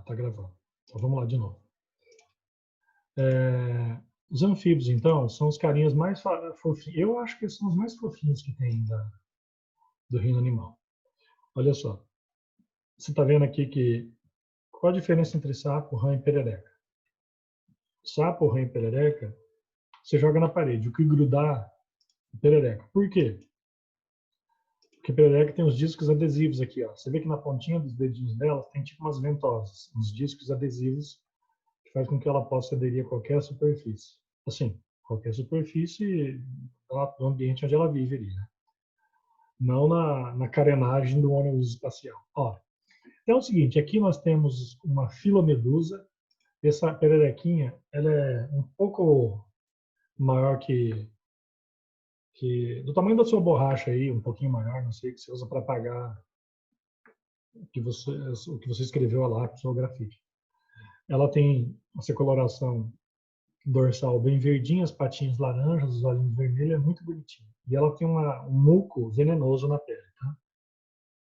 Tá gravando. Então vamos lá de novo. Os anfíbios, então, são os carinhas mais fofinhos. Eu acho que são os mais fofinhos que tem do reino animal. Olha só. Você está vendo aqui que... Qual a diferença entre sapo, rã e perereca? Sapo, rã e perereca, você joga na parede. O que grudar é perereca. Por quê? Porque a perereca tem os discos adesivos aqui, ó. Você vê que na pontinha dos dedinhos dela tem tipo umas ventosas, uns discos adesivos que faz com que ela possa aderir a qualquer superfície. Assim, qualquer superfície do ambiente onde ela vive ali, né? Não na carenagem do ônibus espacial. Ó, então é o seguinte, aqui nós temos uma filomedusa. Essa pererequinha, ela é um pouco maior do tamanho da sua borracha aí, um pouquinho maior, não sei, que você usa para apagar o que você escreveu lá com o seu grafite. Ela tem essa coloração dorsal bem verdinha, as patinhas laranjas, os olhinhos vermelhos, é muito bonitinho. E ela tem um muco venenoso na pele, tá?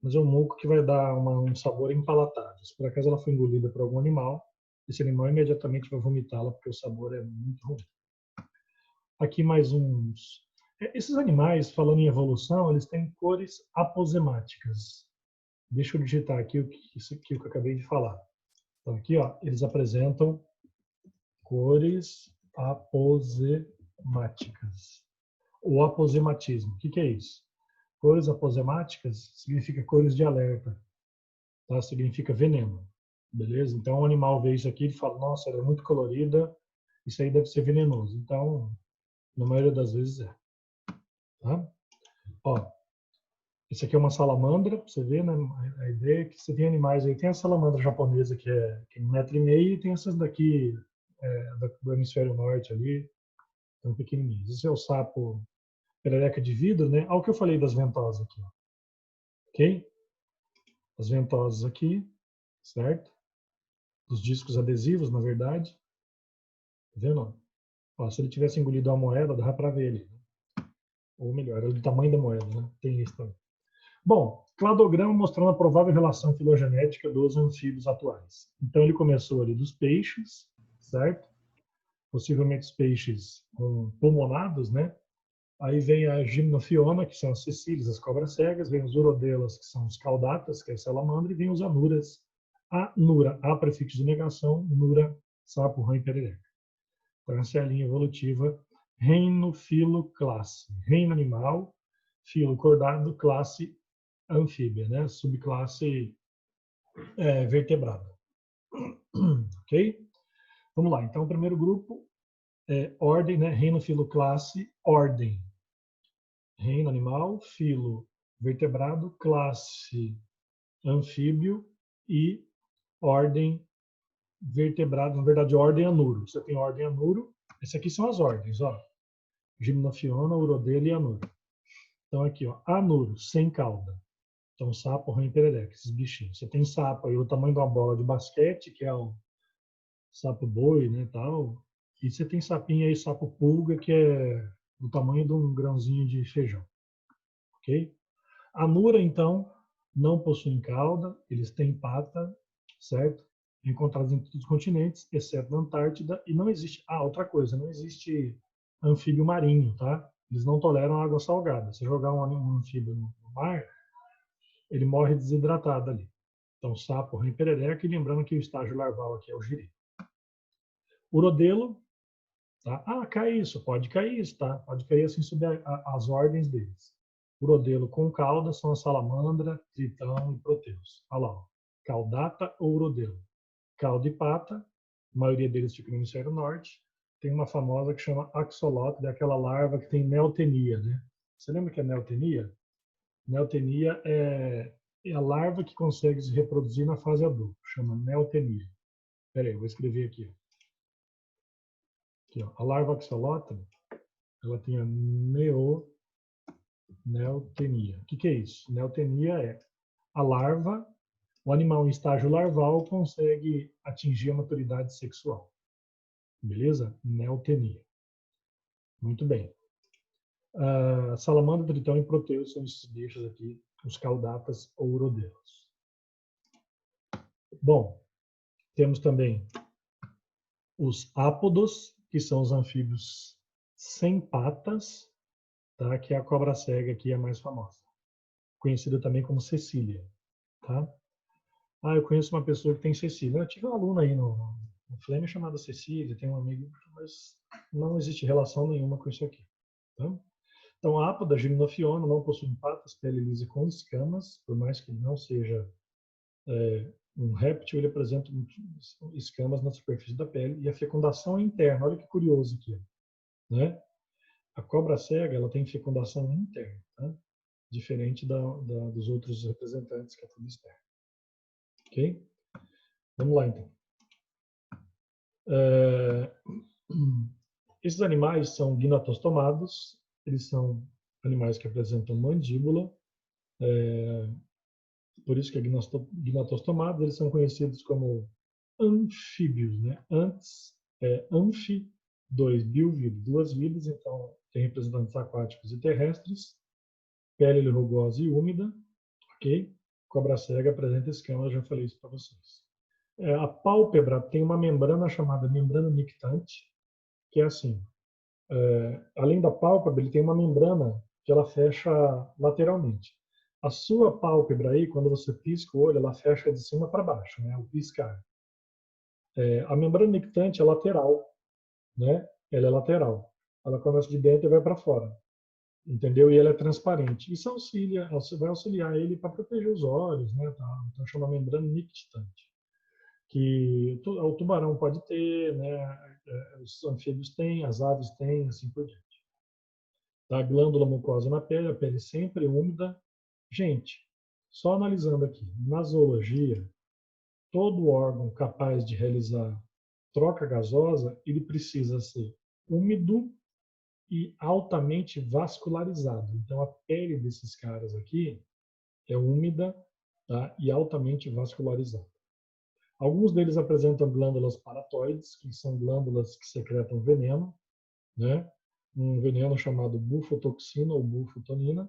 Mas é um muco que vai dar um sabor empalatável. Se por acaso ela foi engolida por algum animal, esse animal imediatamente vai vomitá-la, porque o sabor é muito ruim. Aqui mais uns... Esses animais, falando em evolução, eles têm cores aposemáticas. Deixa eu digitar aqui o que eu acabei de falar. Então aqui, ó, eles apresentam cores aposemáticas. O aposematismo, o que é isso? Cores aposemáticas significa cores de alerta, tá? Significa veneno, beleza? Então o animal vê isso aqui e fala, nossa, ela é muito colorida, isso aí deve ser venenoso. Então, na maioria das vezes é. Tá? Ó, esse aqui é uma salamandra, você vê, né? A ideia é que você tem animais aí. Tem a salamandra japonesa, que é 1,5 m, e tem essas daqui do hemisfério norte ali, tão pequenininhos. Esse é o sapo perereca de vidro, né? Olha o que eu falei das ventosas aqui, ó. Ok? As ventosas aqui, certo? Os discos adesivos, na verdade. Tá vendo? Ó, se ele tivesse engolido uma moeda, dá para ver ele. Ou melhor, é do tamanho da moeda, né? Tem isso também. Bom, cladograma mostrando a provável relação filogenética dos anfíbios atuais. Então ele começou ali dos peixes, certo? Possivelmente os peixes com pulmonados, né? Aí vem a gimnofiona, que são as cecílias, as cobras cegas, vem os urodelas, que são os caudatas, que é a salamandra, e vem os anuras. Anura, A prefixo de negação, nura, sapo, rã e perereca. Então essa é a linha evolutiva reino, filo, classe. Reino animal, filo cordado, classe anfíbia, né? Subclasse vertebrada. Ok? Vamos lá. Então, o primeiro grupo é ordem, né? Reino, filo, classe, ordem. Reino animal, filo vertebrado, classe anfíbio e ordem vertebrado. Na verdade, ordem anuro. Você tem ordem anuro. Essas aqui são as ordens, ó. Gimnofiona, urodela e anuro. Então, aqui, ó, anuro, sem cauda. Então, sapo, rã e perereca, esses bichinhos. Você tem sapo aí, o tamanho de uma bola de basquete, que é o sapo boi, né, tal. E você tem sapinho aí, sapo pulga, que é do tamanho de um grãozinho de feijão. Ok? Anura, então, não possuem cauda, eles têm pata, certo? Encontrados em todos os continentes, exceto na Antártida, e não existe... outra coisa, não existe anfíbio marinho, tá? Eles não toleram água salgada. Se jogar um anfíbio no mar, ele morre desidratado ali. Então, sapo, rã e perereca, e lembrando que o estágio larval aqui é o giri. Urodelo, tá? Cai isso, pode cair isso, tá? Pode cair assim sob as ordens deles. Urodelo com cauda são a salamandra, tritão e proteus. Olha lá, ó. Caudata ou urodelo. Cauda e pata, a maioria deles fica no hemisfério norte. Tem uma famosa que chama axolotl, é aquela larva que tem neotenia, né? Você lembra que é neotenia? Neotenia é a larva que consegue se reproduzir na fase adulta, chama neotenia. Espera aí, vou escrever aqui. Aqui, ó. A larva axolotl, ela tem a neotenia. O que é isso? Neotenia é a larva, o animal em estágio larval consegue atingir a maturidade sexual. Beleza? Neotenia. Muito bem. Salamandra, tritão e proteus são esses bichos aqui, os caudatas ou urodelos. Bom, Temos também os ápodos, que são os anfíbios sem patas, tá? Que é a cobra cega aqui, a mais famosa, conhecida também como Cecília, tá? Ah, eu conheço uma pessoa que tem Cecília. Eu tive uma aluna aí no Flame chamada Cecília, tem um amigo, mas não existe relação nenhuma com isso aqui, tá? Então, a Apoda gimnofiona não possui patas, pele lisa com escamas, por mais que ele não seja um réptil, ele apresenta escamas na superfície da pele e a fecundação é interna. Olha que curioso aqui, né? A cobra cega, ela tem fecundação interna, tá? Diferente dos outros representantes, que é tudo externo. Ok? Vamos lá, então. Esses animais são gnatostomados, eles são animais que apresentam mandíbula, por isso que é gnatostomados, eles são conhecidos como anfíbios, né? Antes, anfi, biovírus, duas vidas, então tem representantes aquáticos e terrestres, pele rugosa e úmida, ok? Cobra cega apresenta escamas, eu já falei isso para vocês. A pálpebra tem uma membrana chamada membrana nictante, que é assim, além da pálpebra, ele tem uma membrana que ela fecha lateralmente. A sua pálpebra aí, quando você pisca o olho, ela fecha de cima para baixo, né? O piscar. A membrana nictante é lateral, né? Ela é lateral. Ela começa de dentro e vai para fora, entendeu? E ela é transparente. Isso vai auxiliar ele para proteger os olhos, né? Tá? Então chama membrana nictante, que o tubarão pode ter, né? Os anfíbios têm, as aves têm, assim por diante. Da glândula mucosa na pele, a pele sempre úmida. Gente, só analisando aqui, na zoologia, todo órgão capaz de realizar troca gasosa, ele precisa ser úmido e altamente vascularizado. Então, a pele desses caras aqui é úmida, tá? E altamente vascularizada. Alguns deles apresentam glândulas paratoides, que são glândulas que secretam veneno, né? Um veneno chamado bufotoxina ou bufotonina,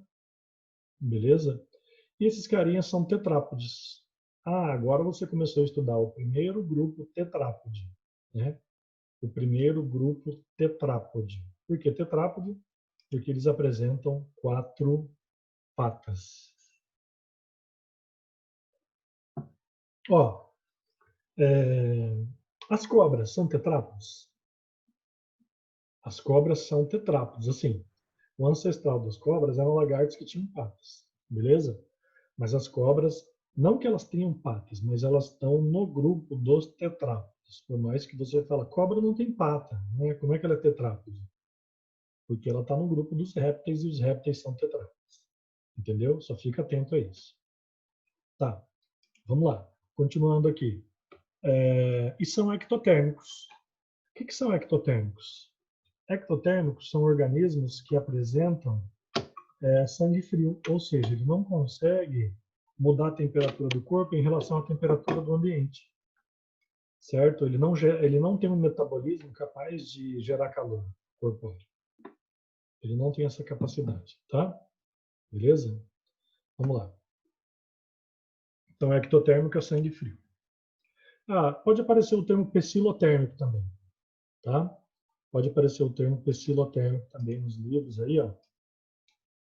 beleza? E esses carinhas são tetrápodes. Ah, agora você começou a estudar o primeiro grupo tetrápode, né? O primeiro grupo tetrápode. Por que tetrápode? Porque eles apresentam 4 patas. Ó, as cobras são tetrápodes? As cobras são tetrápodes, assim. O ancestral das cobras eram lagartos que tinham patas, beleza? Mas as cobras, não que elas tenham patas, mas elas estão no grupo dos tetrápodes. Por mais que você fala, cobra não tem pata, né? Como é que ela é tetrápode? Porque ela está no grupo dos répteis e os répteis são tetrápodes. Entendeu? Só fica atento a isso. Tá, vamos lá. Continuando aqui. E são ectotérmicos. O que são ectotérmicos? Ectotérmicos são organismos que apresentam sangue frio, ou seja, ele não consegue mudar a temperatura do corpo em relação à temperatura do ambiente, certo? Ele não tem um metabolismo capaz de gerar calor corpóreo. Ele não tem essa capacidade, tá? Beleza? Vamos lá. Então, ectotérmico é sangue frio. Pode aparecer o termo pecilotérmico também, tá? Pode aparecer o termo pecilotérmico também nos livros aí, ó. Vou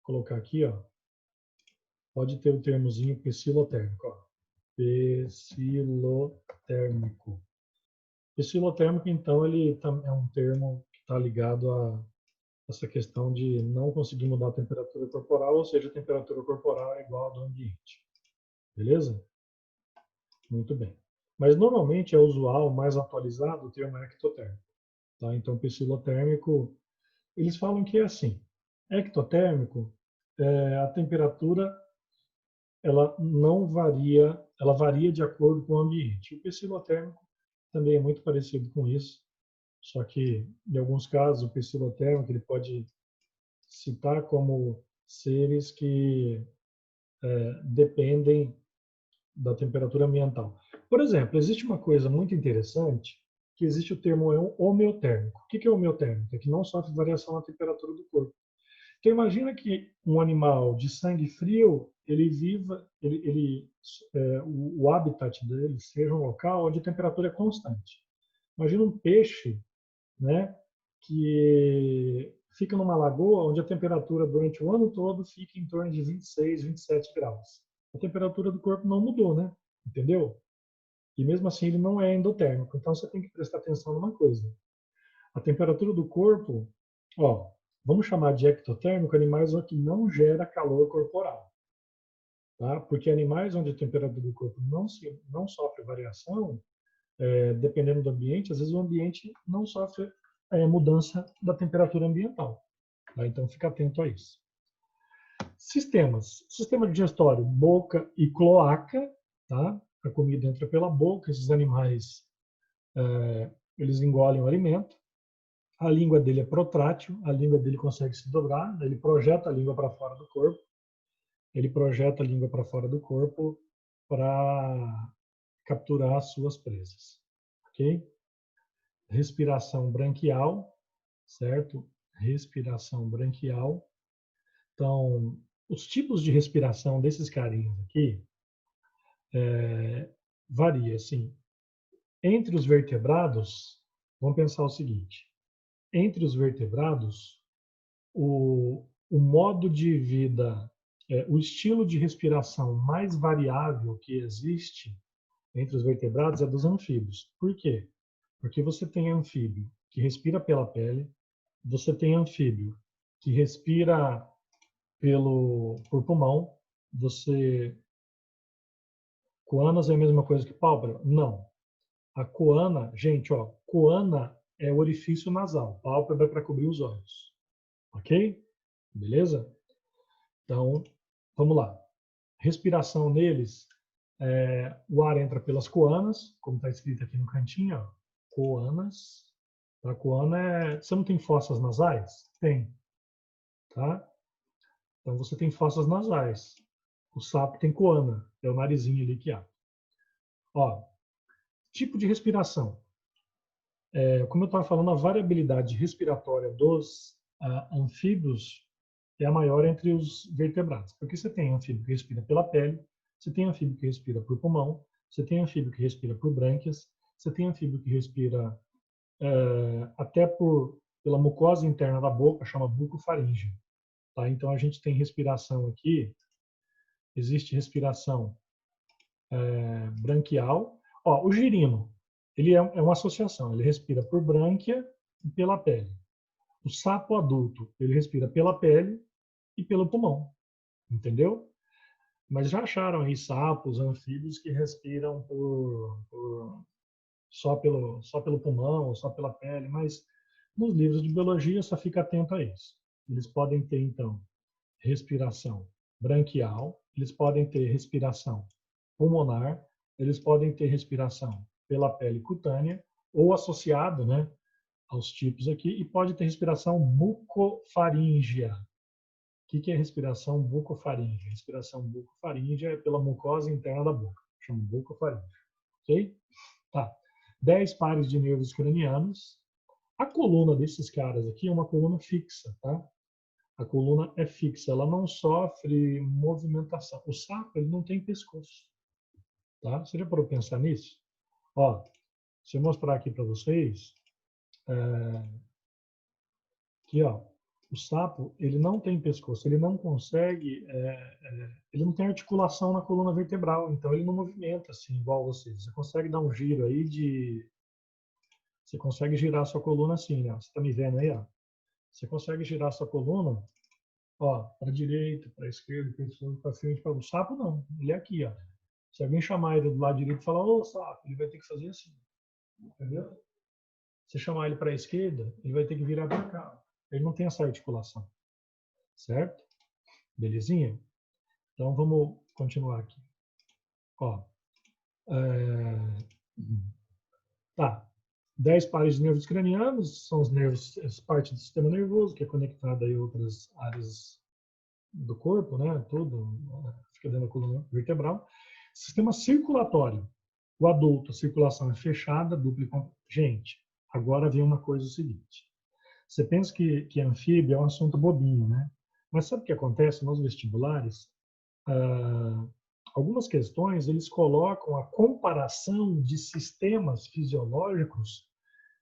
colocar aqui, ó. Pode ter o termozinho pecilotérmico, ó. Pecilotérmico. Pecilotérmico, então, ele é um termo que está ligado a essa questão de não conseguir mudar a temperatura corporal, ou seja, a temperatura corporal é igual à do ambiente. Beleza? Muito bem. Mas normalmente é usual, mais atualizado, o termo ectotérmico. Tá? Então, pecilotérmico, eles falam que é assim. Ectotérmico, a temperatura ela não varia, ela varia de acordo com o ambiente. O pecilotérmico também é muito parecido com isso, só que em alguns casos o pecilotérmico ele pode citar como seres que dependem da temperatura ambiental. Por exemplo, existe uma coisa muito interessante, que existe o termo homeotérmico. O que é homeotérmico? É que não sofre variação na temperatura do corpo. Então imagina que um animal de sangue frio, ele viva, o habitat dele seja um local onde a temperatura é constante. Imagina um peixe, né, que fica numa lagoa onde a temperatura durante o ano todo fica em torno de 26, 27 graus. A temperatura do corpo não mudou, né? Entendeu? E mesmo assim ele não é endotérmico. Então você tem que prestar atenção numa coisa. A temperatura do corpo, ó, vamos chamar de ectotérmico animais que não gera calor corporal, tá? Porque animais onde a temperatura do corpo não sofre variação, dependendo do ambiente, às vezes o ambiente não sofre mudança da temperatura ambiental, tá? Então fica atento a isso. Sistema digestório, boca e cloaca, tá? A comida entra pela boca, esses animais eles engolem o alimento. A língua dele é protrátil, a língua dele consegue se dobrar, ele projeta a língua para fora do corpo. Ele projeta a língua para fora do corpo para capturar as suas presas, ok? Respiração branquial, certo? Respiração branquial. Então, os tipos de respiração desses carinhos aqui varia, assim. Entre os vertebrados, vamos pensar o seguinte: entre os vertebrados, o modo de vida, o estilo de respiração mais variável que existe entre os vertebrados é dos anfíbios. Por quê? Porque você tem anfíbio que respira pela pele, você tem anfíbio que respira por pulmão, coanas é a mesma coisa que pálpebra? Não. A coana, gente, ó, coana é o orifício nasal, pálpebra é para cobrir os olhos. Ok? Beleza? Então, vamos lá. Respiração neles, o ar entra pelas coanas, como está escrito aqui no cantinho, ó, coanas. A coana você não tem fossas nasais? Tem, tá? Então você tem fossas nasais. O sapo tem coana, é o narizinho ali que abre. Ó, tipo de respiração. Como eu estava falando, a variabilidade respiratória dos anfíbios é a maior entre os vertebrados. Porque você tem anfíbio que respira pela pele, você tem anfíbio que respira por pulmão, você tem anfíbio que respira por brânquias, você tem anfíbio que respira até pela mucosa interna da boca, chama bucofaríngea. Tá? Então a gente tem respiração aqui, existe respiração branquial. Ó, o girino, ele é uma associação, ele respira por brânquia e pela pele. O sapo adulto, ele respira pela pele e pelo pulmão, entendeu? Mas já acharam aí sapos, anfíbios que respiram só pelo pulmão, ou só pela pele, mas nos livros de biologia só fica atento a isso. Eles podem ter, então, respiração branquial, eles podem ter respiração pulmonar, eles podem ter respiração pela pele cutânea, ou associado, né, aos tipos aqui, e pode ter respiração bucofaríngea. O que é respiração bucofaríngea? Respiração bucofaríngea é pela mucosa interna da boca, chama bucofaríngea, ok? Tá. 10 pares de nervos cranianos. A coluna desses caras aqui é uma coluna fixa, tá? A coluna é fixa, ela não sofre movimentação. O sapo, ele não tem pescoço, tá? Você já parou para pensar nisso? Ó, se eu mostrar aqui para vocês, aqui, ó, o sapo, ele não tem pescoço, ele não consegue, ele não tem articulação na coluna vertebral, então ele não movimenta assim, igual vocês. Você consegue dar um giro aí você consegue girar a sua coluna assim, né? Você tá me vendo aí, ó? Você consegue girar a sua coluna, ó, para a direita, para a esquerda, para frente, para o sapo não, ele é aqui, ó. Se alguém chamar ele do lado direito e falar, ô sapo, ele vai ter que fazer assim, entendeu? Se chamar ele para a esquerda, ele vai ter que virar para cá. Ele não tem essa articulação, certo? Belezinha? Então vamos continuar aqui. Ó, tá. 10 pares de nervos cranianos, são os nervos, essa parte do sistema nervoso, que é conectada a outras áreas do corpo, né? Tudo fica dentro da coluna vertebral. Sistema circulatório. O adulto, a circulação é fechada, dupla e completa. Gente, agora vem uma coisa seguinte. Você pensa que anfíbio é um assunto bobinho, né? Mas sabe o que acontece nos vestibulares? Algumas questões, eles colocam a comparação de sistemas fisiológicos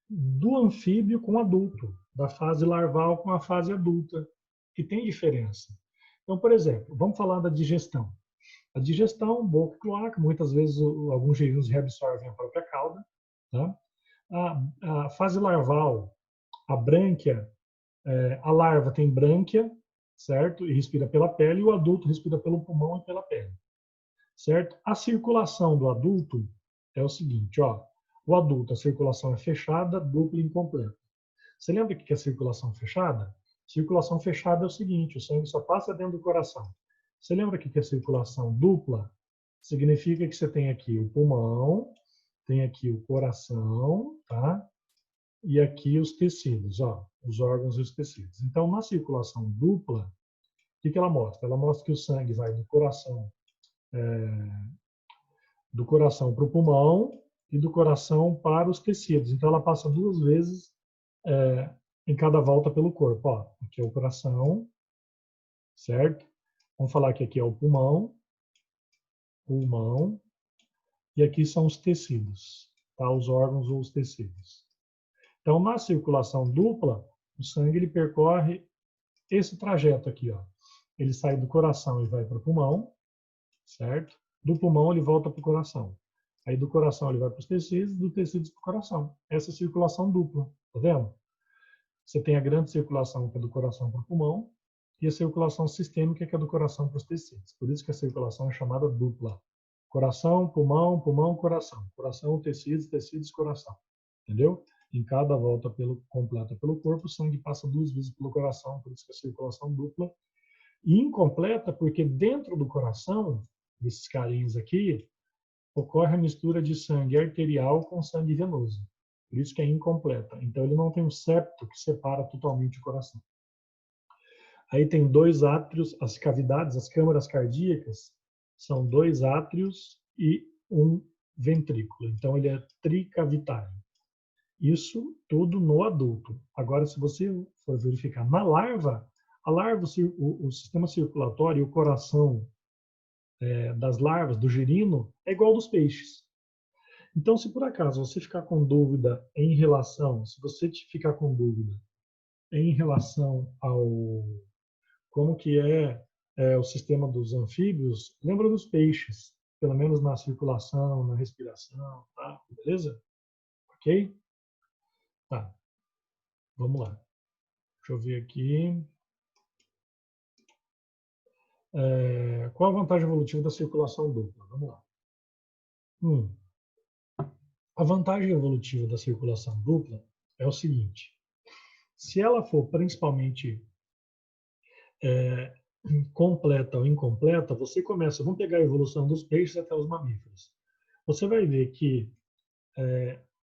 do anfíbio com o adulto, da fase larval com a fase adulta, que tem diferença. Então, por exemplo, vamos falar da digestão. A digestão, boca e cloaca, muitas vezes alguns girinos reabsorvem a própria cauda. Tá? A fase larval, a brânquia, a larva tem brânquia, certo? E respira pela pele, e o adulto respira pelo pulmão e pela pele, certo? A circulação do adulto é o seguinte, ó. O adulto, a circulação é fechada, dupla e incompleta. Você lembra o que é circulação fechada? Circulação fechada é o seguinte, o sangue só passa dentro do coração. Você lembra o que é circulação dupla? Significa que você tem aqui o pulmão, tem aqui o coração, tá? E aqui os tecidos, ó, os órgãos e os tecidos. Então, na circulação dupla, o que ela mostra? Ela mostra que o sangue vai do coração para o pulmão e do coração para os tecidos. Então, ela passa 2 vezes em cada volta pelo corpo. Ó, aqui é o coração, certo? Vamos falar que aqui é o pulmão, e aqui são os tecidos, tá? Os órgãos ou os tecidos. Então, na circulação dupla, o sangue ele percorre esse trajeto aqui, ó. Ele sai do coração e vai para o pulmão, certo? Do pulmão ele volta para o coração. Aí do coração ele vai para os tecidos, do tecidos para o coração. Essa é a circulação dupla, tá vendo? Você tem a grande circulação que é do coração para o pulmão e a circulação sistêmica que é do coração para os tecidos. Por isso que a circulação é chamada dupla. Coração, pulmão, pulmão, coração. Coração, tecidos, tecidos, coração. Entendeu? Em cada volta completa pelo corpo, o sangue passa 2 vezes pelo coração, por isso que a circulação dupla. E incompleta porque dentro do coração, desses carinhos aqui, ocorre a mistura de sangue arterial com sangue venoso. Por isso que é incompleta. Então ele não tem um septo que separa totalmente o coração. Aí tem 2 átrios, as cavidades, as câmaras cardíacas, são 2 átrios e 1 ventrículo. Então ele é tricavitário. Isso tudo no adulto. Agora, se você for verificar na larva, a larva, o sistema circulatório, o coração das larvas, do girino, é igual ao dos peixes. Então, se por acaso você ficar com dúvida em relação, se você ficar com dúvida em relação ao como que é o sistema dos anfíbios, lembra dos peixes, pelo menos na circulação, na respiração, tá? Beleza? Ok? Tá. Vamos lá. Deixa eu ver aqui. Qual a vantagem evolutiva da circulação dupla? Vamos lá. A vantagem evolutiva da circulação dupla é o seguinte: se ela for principalmente completa ou incompleta, você começa, vamos pegar a evolução dos peixes até os mamíferos. Você vai ver que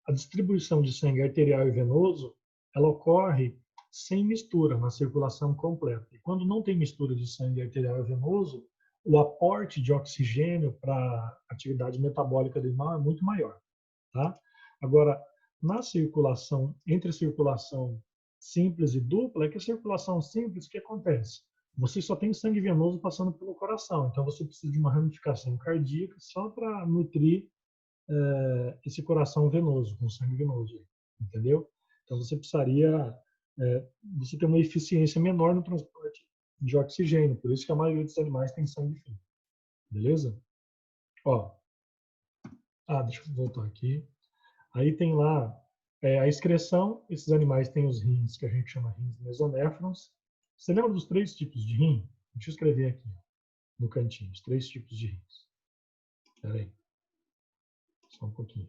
a distribuição de sangue arterial e venoso, ela ocorre sem mistura na circulação completa. E quando não tem mistura de sangue arterial e venoso, o aporte de oxigênio para a atividade metabólica do animal é muito maior. Tá? Agora, na circulação, entre a circulação simples e dupla, é que a circulação simples, o que acontece? Você só tem sangue venoso passando pelo coração, então você precisa de uma ramificação cardíaca só para nutrir esse coração venoso, com sangue venoso, entendeu? Então você precisaria, você tem uma eficiência menor no transporte de oxigênio, por isso que a maioria dos animais tem sangue frio, beleza? Ó, deixa eu voltar aqui. Aí tem lá a excreção, esses animais têm os rins, que a gente chama rins mesonéfrons. Você lembra dos 3 tipos de rim? Deixa eu escrever aqui, no cantinho, os 3 tipos de rins. Espera aí. Só um pouquinho.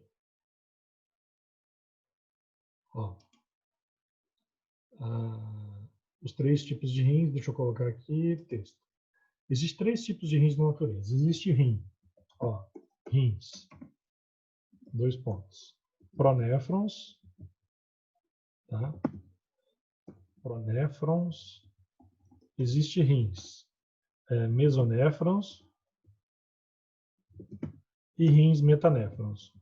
Ó, os 3 tipos de rins, deixa eu colocar aqui, texto. Existem 3 tipos de rins na natureza. Existe rim, ó, rins, 2 pontos. Pronéfrons, tá? Pronéfrons. Existe rins, mesonéfrons e rins metanéfrons.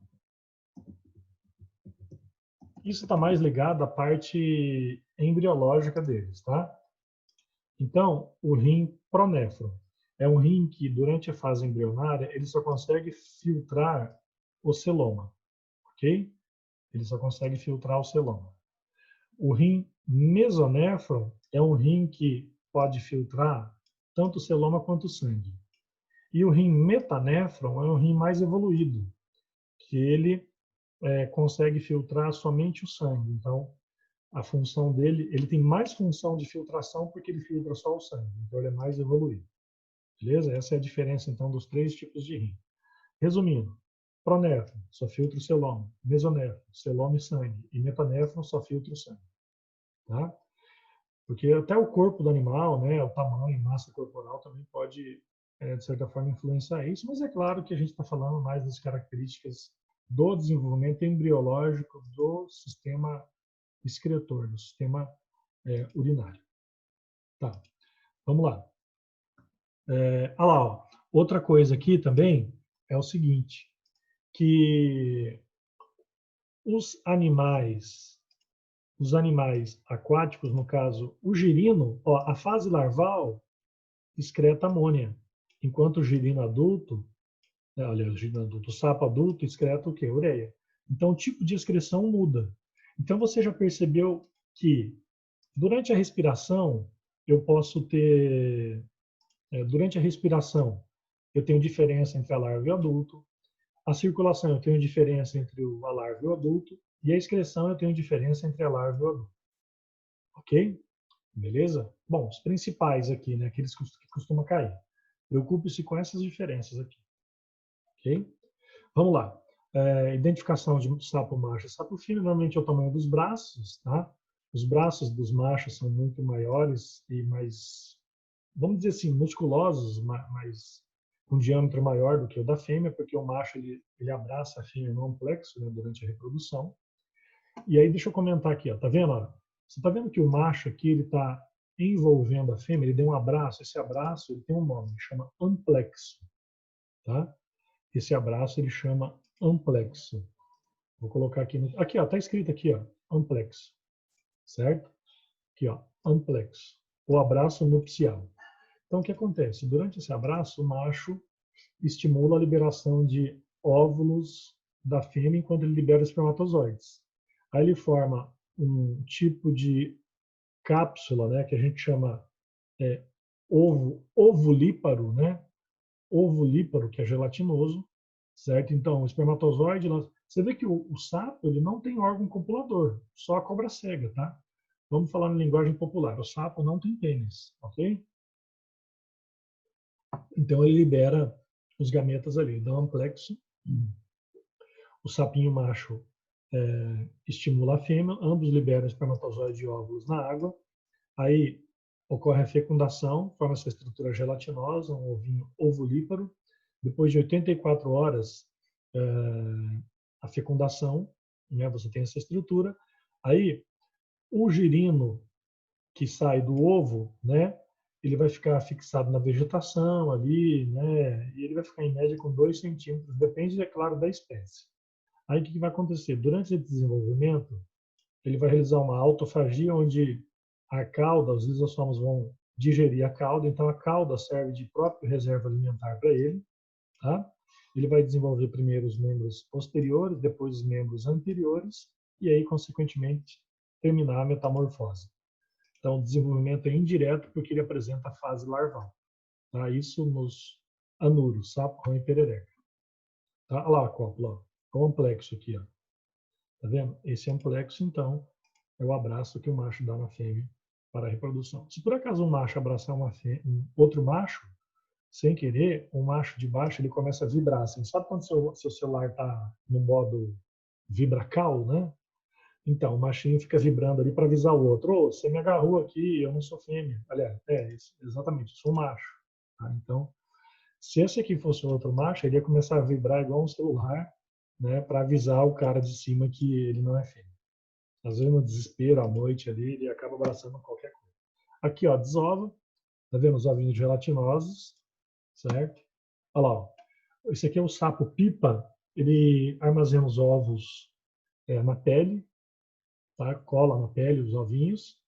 Isso está mais ligado à parte embriológica deles, tá? Então, o rim pronéfron é um rim que, durante a fase embrionária, ele só consegue filtrar o celoma, ok? Ele só consegue filtrar o celoma. O rim mesonéfron é um rim que pode filtrar tanto o celoma quanto o sangue. E o rim metanéfron é um rim mais evoluído, que ele consegue filtrar somente o sangue. Então, a função dele, ele tem mais função de filtração porque ele filtra só o sangue. Então, ele é mais evoluído. Beleza? Essa é a diferença, então, dos três tipos de rim. Resumindo, pronéfron só filtra o celoma, mesonéfron, celoma e sangue, e metanéfron só filtra o sangue. Tá? Porque até o corpo do animal, né, o tamanho, massa corporal também pode, de certa forma, influenciar isso, mas é claro que a gente está falando mais das características do desenvolvimento embriológico do sistema excretor, do sistema urinário. Tá, vamos lá. Olha lá, ó. Outra coisa aqui também é o seguinte, que os animais aquáticos, no caso, o girino, ó, a fase larval excreta amônia, enquanto o girino adulto, aliás, o girino adulto, o sapo adulto excreta o quê? Ureia. Então, o tipo de excreção muda. Então, você já percebeu que durante a respiração, eu posso ter, durante a respiração, eu tenho diferença entre a larva e o adulto, a circulação eu tenho diferença entre a larva e o adulto, e a excreção eu tenho diferença entre a larva e o adulto. Ok? Beleza? Bom, os principais aqui, né, aqueles que costumam cair. Preocupe-se com essas diferenças aqui. Ok? Vamos lá. Identificação de sapo macho e sapo fêmea, normalmente é o tamanho dos braços, tá? Os braços dos machos são muito maiores e mais, vamos dizer assim, musculosos, mais com um diâmetro maior do que o da fêmea, porque o macho ele abraça a fêmea no amplexo, né, durante a reprodução. E aí deixa eu comentar aqui, ó, tá vendo? Ó? Você tá vendo que o macho aqui ele está envolvendo a fêmea, ele deu um abraço. Esse abraço ele tem um nome, chama amplexo, tá? Esse abraço ele chama amplexo. Vou colocar aqui, aqui ó, tá escrito aqui, ó, amplexo, certo? Aqui ó, amplexo, o abraço nupcial. Então o que acontece? Durante esse abraço, o macho estimula a liberação de óvulos da fêmea enquanto ele libera espermatozoides. Aí ele forma um tipo de cápsula, né, que a gente chama ovulíparo, né? Ovulíparo, que é gelatinoso, certo? Então, o espermatozoide, você vê que o sapo ele não tem órgão copulador, só a cobra cega, tá? Vamos falar em linguagem popular. O sapo não tem pênis, ok? Então ele libera os gametas ali, dá um amplexo. O sapinho macho estimula a fêmea, ambos liberam espermatozoide e óvulos na água. Aí ocorre a fecundação, forma essa estrutura gelatinosa, um ovinho ovulíparo. Depois de 84 horas, a fecundação, né, você tem essa estrutura. Aí o girino que sai do ovo, né, ele vai ficar fixado na vegetação ali, né, e ele vai ficar em média com 2 centímetros, depende, é claro, da espécie. Aí o que vai acontecer? Durante esse desenvolvimento, ele vai realizar uma autofagia, onde a cauda, os lisossomos vão digerir a cauda, então a cauda serve de própria reserva alimentar para ele, tá? Ele vai desenvolver primeiro os membros posteriores, depois os membros anteriores, e aí, consequentemente, terminar a metamorfose. Então, o desenvolvimento é indireto porque ele apresenta a fase larval. Tá? Isso nos anuros, sapo, rã e perereca. Tá? Olha lá a cópula, ó. O amplexo aqui, ó. Tá vendo? Esse amplexo, então, é o abraço que o macho dá na fêmea para a reprodução. Se por acaso um macho abraçar um outro macho, sem querer, o macho de baixo ele começa a vibrar. Assim. Sabe quando seu celular está no modo vibracal, né? Então, o machinho fica vibrando ali para avisar o outro: oh, você me agarrou aqui, eu não sou fêmea. Aliás, exatamente, eu sou um macho. Tá? Então, se esse aqui fosse outro macho, ele ia começar a vibrar igual um celular, né, para avisar o cara de cima que ele não é fêmea. Às vezes, no desespero, à noite ali, ele acaba abraçando qualquer coisa. Aqui, ó, desova. Tá vendo os ovinhos gelatinosos, certo? Olha lá, ó. Esse aqui é o sapo pipa. Ele armazena os ovos na pele, tá? Cola na pele os ovinhos,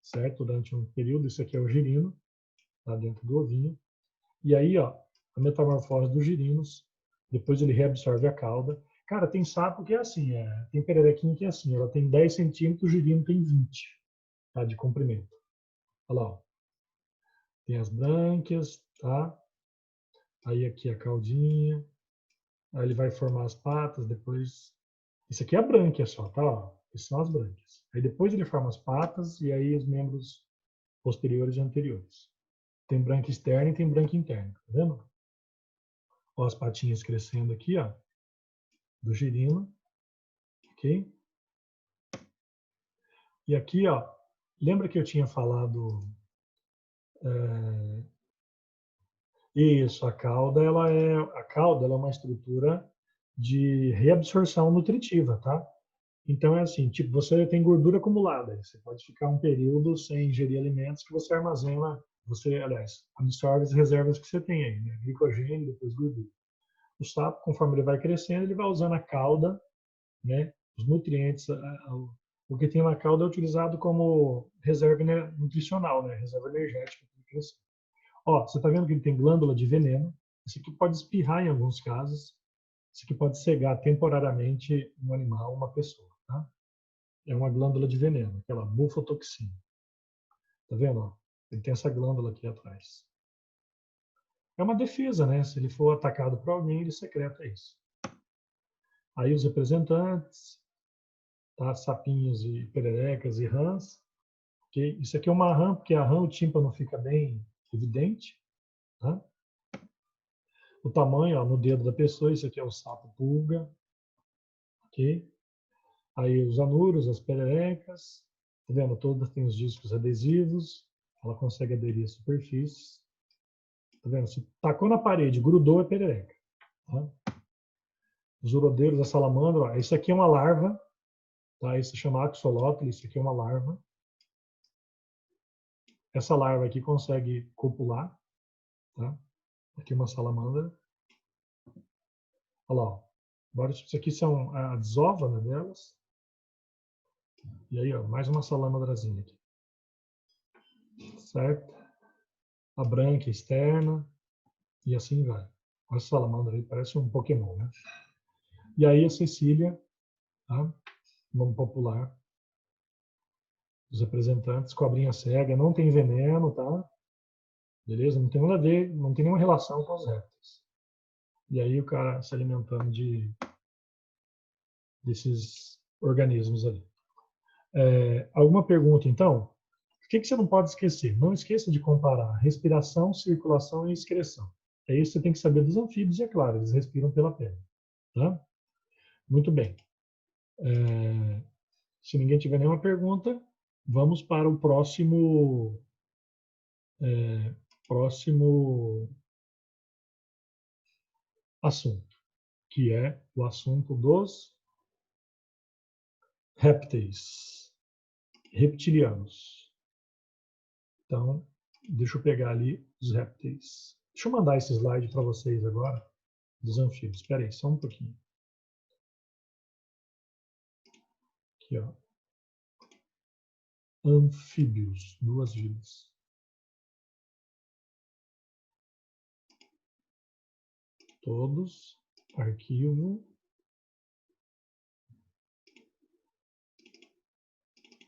certo? Durante um período. Esse aqui é o girino. tá dentro do ovinho. E aí, ó, a metamorfose dos girinos, depois ele reabsorve a cauda. Cara, tem sapo que é assim, tem pererequinha que é assim, ela tem 10 centímetros, o girino tem 20, tá, de comprimento. Olha lá, ó. Tem as brânquias, tá? Aí aqui a caudinha, aí ele vai formar as patas, depois... Isso aqui é a brânquia só, tá? Ó, essas são as brânquias. Aí depois ele forma as patas e aí os membros posteriores e anteriores. Tem brânquia externa e tem brânquia interna, tá vendo? Ó, as patinhas crescendo aqui, ó, do girino, ok? E aqui, ó, lembra que eu tinha falado isso, a cauda, ela é uma estrutura de reabsorção nutritiva, tá? Então é assim, tipo, você tem gordura acumulada, você pode ficar um período sem ingerir alimentos que você armazena, você, aliás, absorve as reservas que você tem aí, né? Glicogênio, depois gordura. O sapo, conforme ele vai crescendo, ele vai usando a cauda, né? Os nutrientes, o que tem na cauda é utilizado como reserva nutricional, né? Reserva energética para ele crescer. Ó, você está vendo que ele tem glândula de veneno. Isso aqui pode espirrar em alguns casos. Isso aqui pode cegar temporariamente um animal, uma pessoa, tá? É uma glândula de veneno, aquela bufotoxina. Tá vendo? Ó? Ele tem essa glândula aqui atrás. É uma defesa, né? Se ele for atacado por alguém, ele secreta isso. Aí os representantes, tá? Sapinhos e pererecas e rãs. Okay? Isso aqui é uma rã, porque a rã, o tímpano fica bem evidente. Tá? O tamanho, ó, no dedo da pessoa, isso aqui é o sapo pulga. Ok? Aí os anuros, as pererecas. Tá vendo? Todas têm os discos adesivos. Ela consegue aderir às superfícies. Tá vendo? Se tacou na parede, grudou, é perereca. Tá? Os urodeiros, a salamandra, ó, isso aqui é uma larva. Tá? Isso se chama axolotl, isso aqui é uma larva. Essa larva aqui consegue copular. Tá? Aqui uma salamandra. Olha lá. Ó. Agora, isso aqui são a desova delas. E aí, ó, mais uma salamadrazinha aqui. Certo? A branca externa. E assim vai. Olha essa salamandra aí, parece um Pokémon, né? E aí a Cecília, tá? Nome popular. Os representantes, cobrinha cega, não tem veneno, tá? Beleza? Não tem nada a ver, não tem nenhuma relação com os répteis. E aí o cara se alimentando desses organismos ali. Alguma pergunta, então? O que você não pode esquecer? Não esqueça de comparar respiração, circulação e excreção. É isso que você tem que saber dos anfíbios, e é claro, eles respiram pela pele. Tá? Muito bem. Se ninguém tiver nenhuma pergunta, vamos para o próximo assunto, que é o assunto dos répteis, reptilianos. Então, deixa eu pegar ali os répteis. Deixa eu mandar esse slide para vocês agora, dos anfíbios. Espera aí, só um pouquinho. Aqui, ó. Anfíbios, 2 vidas. Todos, arquivo,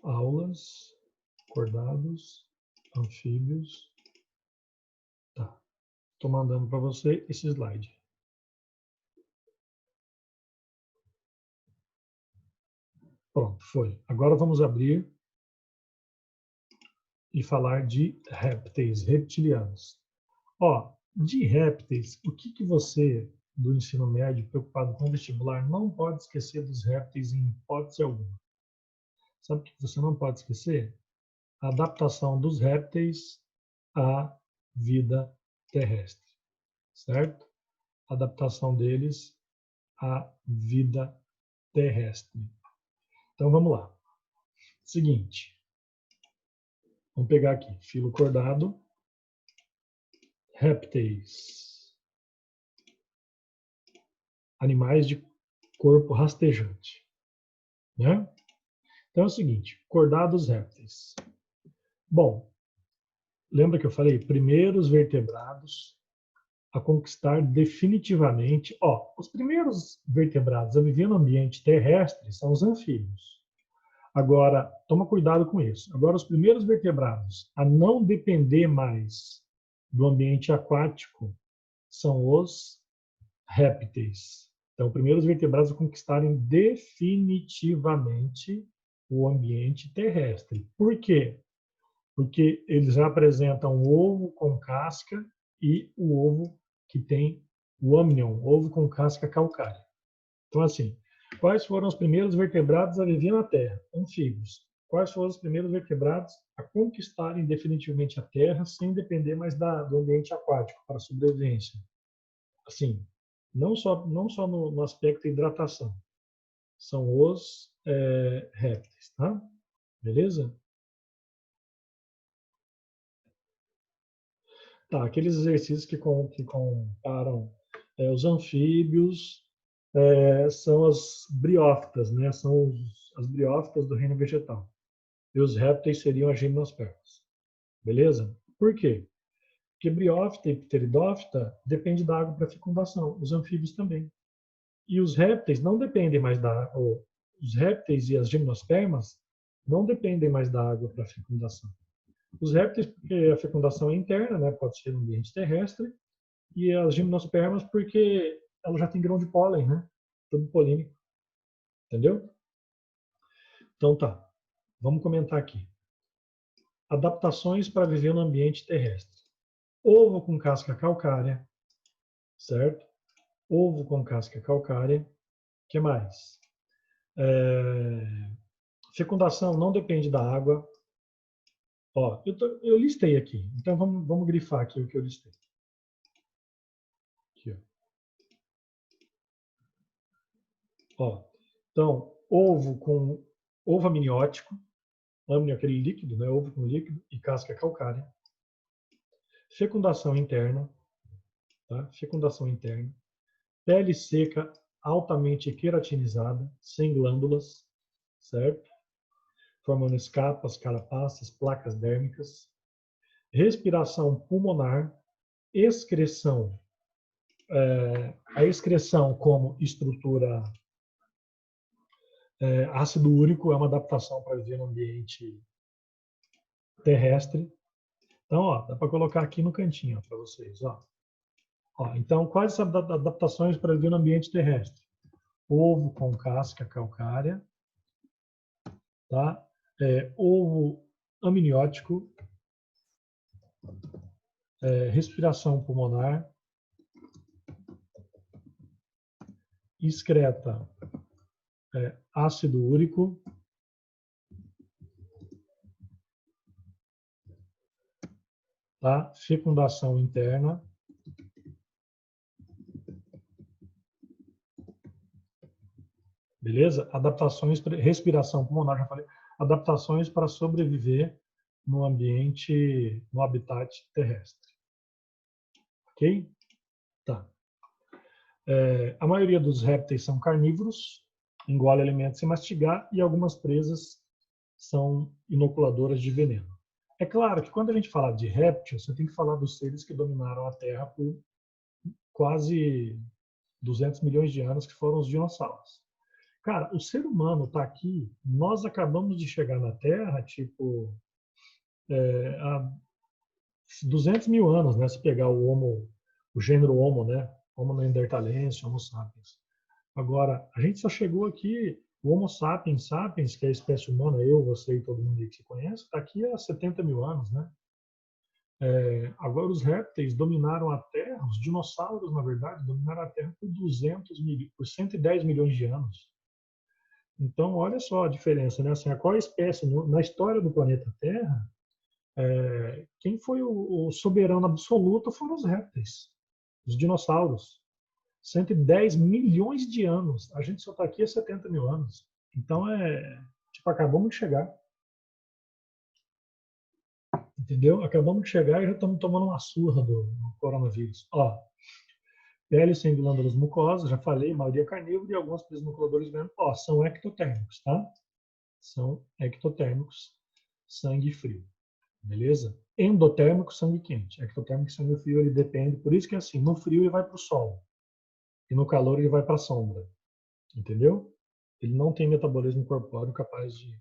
aulas, acordados, anfíbios. Tá. Estou mandando para você esse slide. Pronto, foi. Agora vamos abrir e falar de répteis, reptilianos. Ó, de répteis, o que você, do ensino médio, preocupado com o vestibular, não pode esquecer dos répteis em hipótese alguma? Sabe o que você não pode esquecer? A adaptação dos répteis à vida terrestre, certo? A adaptação deles à vida terrestre. Então vamos lá. Seguinte, vamos pegar aqui, filo cordado, répteis, animais de corpo rastejante, né? Então é o seguinte, cordados répteis. Bom, Lembra que eu falei? Primeiros vertebrados a conquistar definitivamente. Ó, os primeiros vertebrados a viver no ambiente terrestre são os anfíbios. Agora, toma cuidado com isso. Agora, os primeiros vertebrados a não depender mais do ambiente aquático são os répteis. Então, primeiros vertebrados a conquistarem definitivamente o ambiente terrestre. Por quê? Porque eles já apresentam o ovo com casca e o ovo que tem o amnion, ovo com casca calcária. Então, assim, quais foram os primeiros vertebrados a viver na Terra? Anfíbios. Quais foram os primeiros vertebrados a conquistarem definitivamente a Terra sem depender mais do ambiente aquático para a sobrevivência? Assim, não só no aspecto hidratação, são os répteis, tá? Beleza? Tá, aqueles exercícios que comparam os anfíbios são as briófitas, né? São as briófitas do reino vegetal. E os répteis seriam as gimnospermas. Beleza? Por quê? Porque briófita e pteridófita depende da água para fecundação. Os anfíbios também. E os répteis não dependem mais da água. Os répteis e as gimnospermas não dependem mais da água para fecundação. Os répteis, porque a fecundação é interna, né? Pode ser no ambiente terrestre. E as gimnospermas, porque ela já tem grão de pólen, né? Tudo polínico. Entendeu? Então tá. Vamos comentar aqui. Adaptações para viver no ambiente terrestre. Ovo com casca calcária, certo? Ovo com casca calcária. O que mais? Fecundação não depende da água. Ó, eu listei aqui. Então vamos grifar aqui o que eu listei. Aqui, ó. Então, ovo amniótico, amnio aquele líquido, né? Ovo com líquido e casca calcária. Fecundação interna, tá? Fecundação interna. Pele seca, altamente queratinizada, sem glândulas, certo? Formando escapas, carapaças, placas dérmicas. Respiração pulmonar, excreção. A excreção como estrutura ácido úrico é uma adaptação para viver no ambiente terrestre. Então, ó, dá para colocar aqui no cantinho para vocês. Ó. Então, quais são as adaptações para viver no ambiente terrestre? Ovo com casca calcária, tá? Ovo amniótico, respiração pulmonar, excreta ácido úrico, tá? Fecundação interna, beleza? Adaptações, respiração pulmonar, já falei, adaptações para sobreviver no ambiente, no habitat terrestre. Ok? Tá. A maioria dos répteis são carnívoros, engole alimentos sem mastigar, e algumas presas são inoculadoras de veneno. É claro que quando a gente fala de réptil, você tem que falar dos seres que dominaram a Terra por quase 200 milhões de anos, que foram os dinossauros. Cara, o ser humano está aqui, nós acabamos de chegar na Terra, tipo, há 200 mil anos, né? Se pegar o gênero Homo, né? Homo neanderthalense, Homo sapiens. Agora, a gente só chegou aqui, o Homo sapiens sapiens, que é a espécie humana, eu, você e todo mundo aí que se conhece, está aqui há 70 mil anos, né? Agora, os répteis dominaram a Terra, os dinossauros, na verdade, dominaram a Terra por 110 milhões de anos. Então, olha só a diferença, né? Assim, qual espécie, na história do planeta Terra, quem foi o soberano absoluto foram os répteis, os dinossauros. 110 milhões de anos. A gente só está aqui há 70 mil anos. Então, tipo, acabamos de chegar. Entendeu? Acabamos de chegar e já estamos tomando uma surra do coronavírus. Ó, pele sem glândulas mucosas, já falei, maioria carnívora e alguns presinoculadores mesmo. Ó, são ectotérmicos, tá? São ectotérmicos, sangue frio. beleza? Endotérmico, sangue quente. Ectotérmico, sangue frio, ele depende. Por isso que, assim, no frio ele vai para o sol. E no calor ele vai para a sombra. Entendeu? Ele não tem metabolismo corpóreo capaz de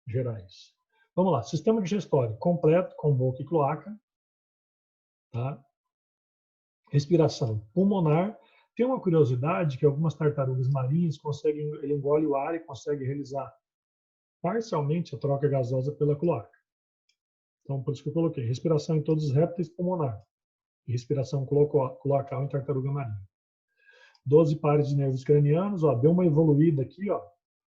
gerar isso. Vamos lá. Sistema digestório completo, com boca e cloaca. Tá? Respiração pulmonar. Tem uma curiosidade que algumas tartarugas marinhas conseguem, ele engole o ar e consegue realizar parcialmente a troca gasosa pela cloaca. Então, por isso que eu coloquei respiração em todos os répteis pulmonar e respiração cloacal em tartaruga marinha. 12 pares de nervos cranianos, ó, deu uma evoluída aqui, ó.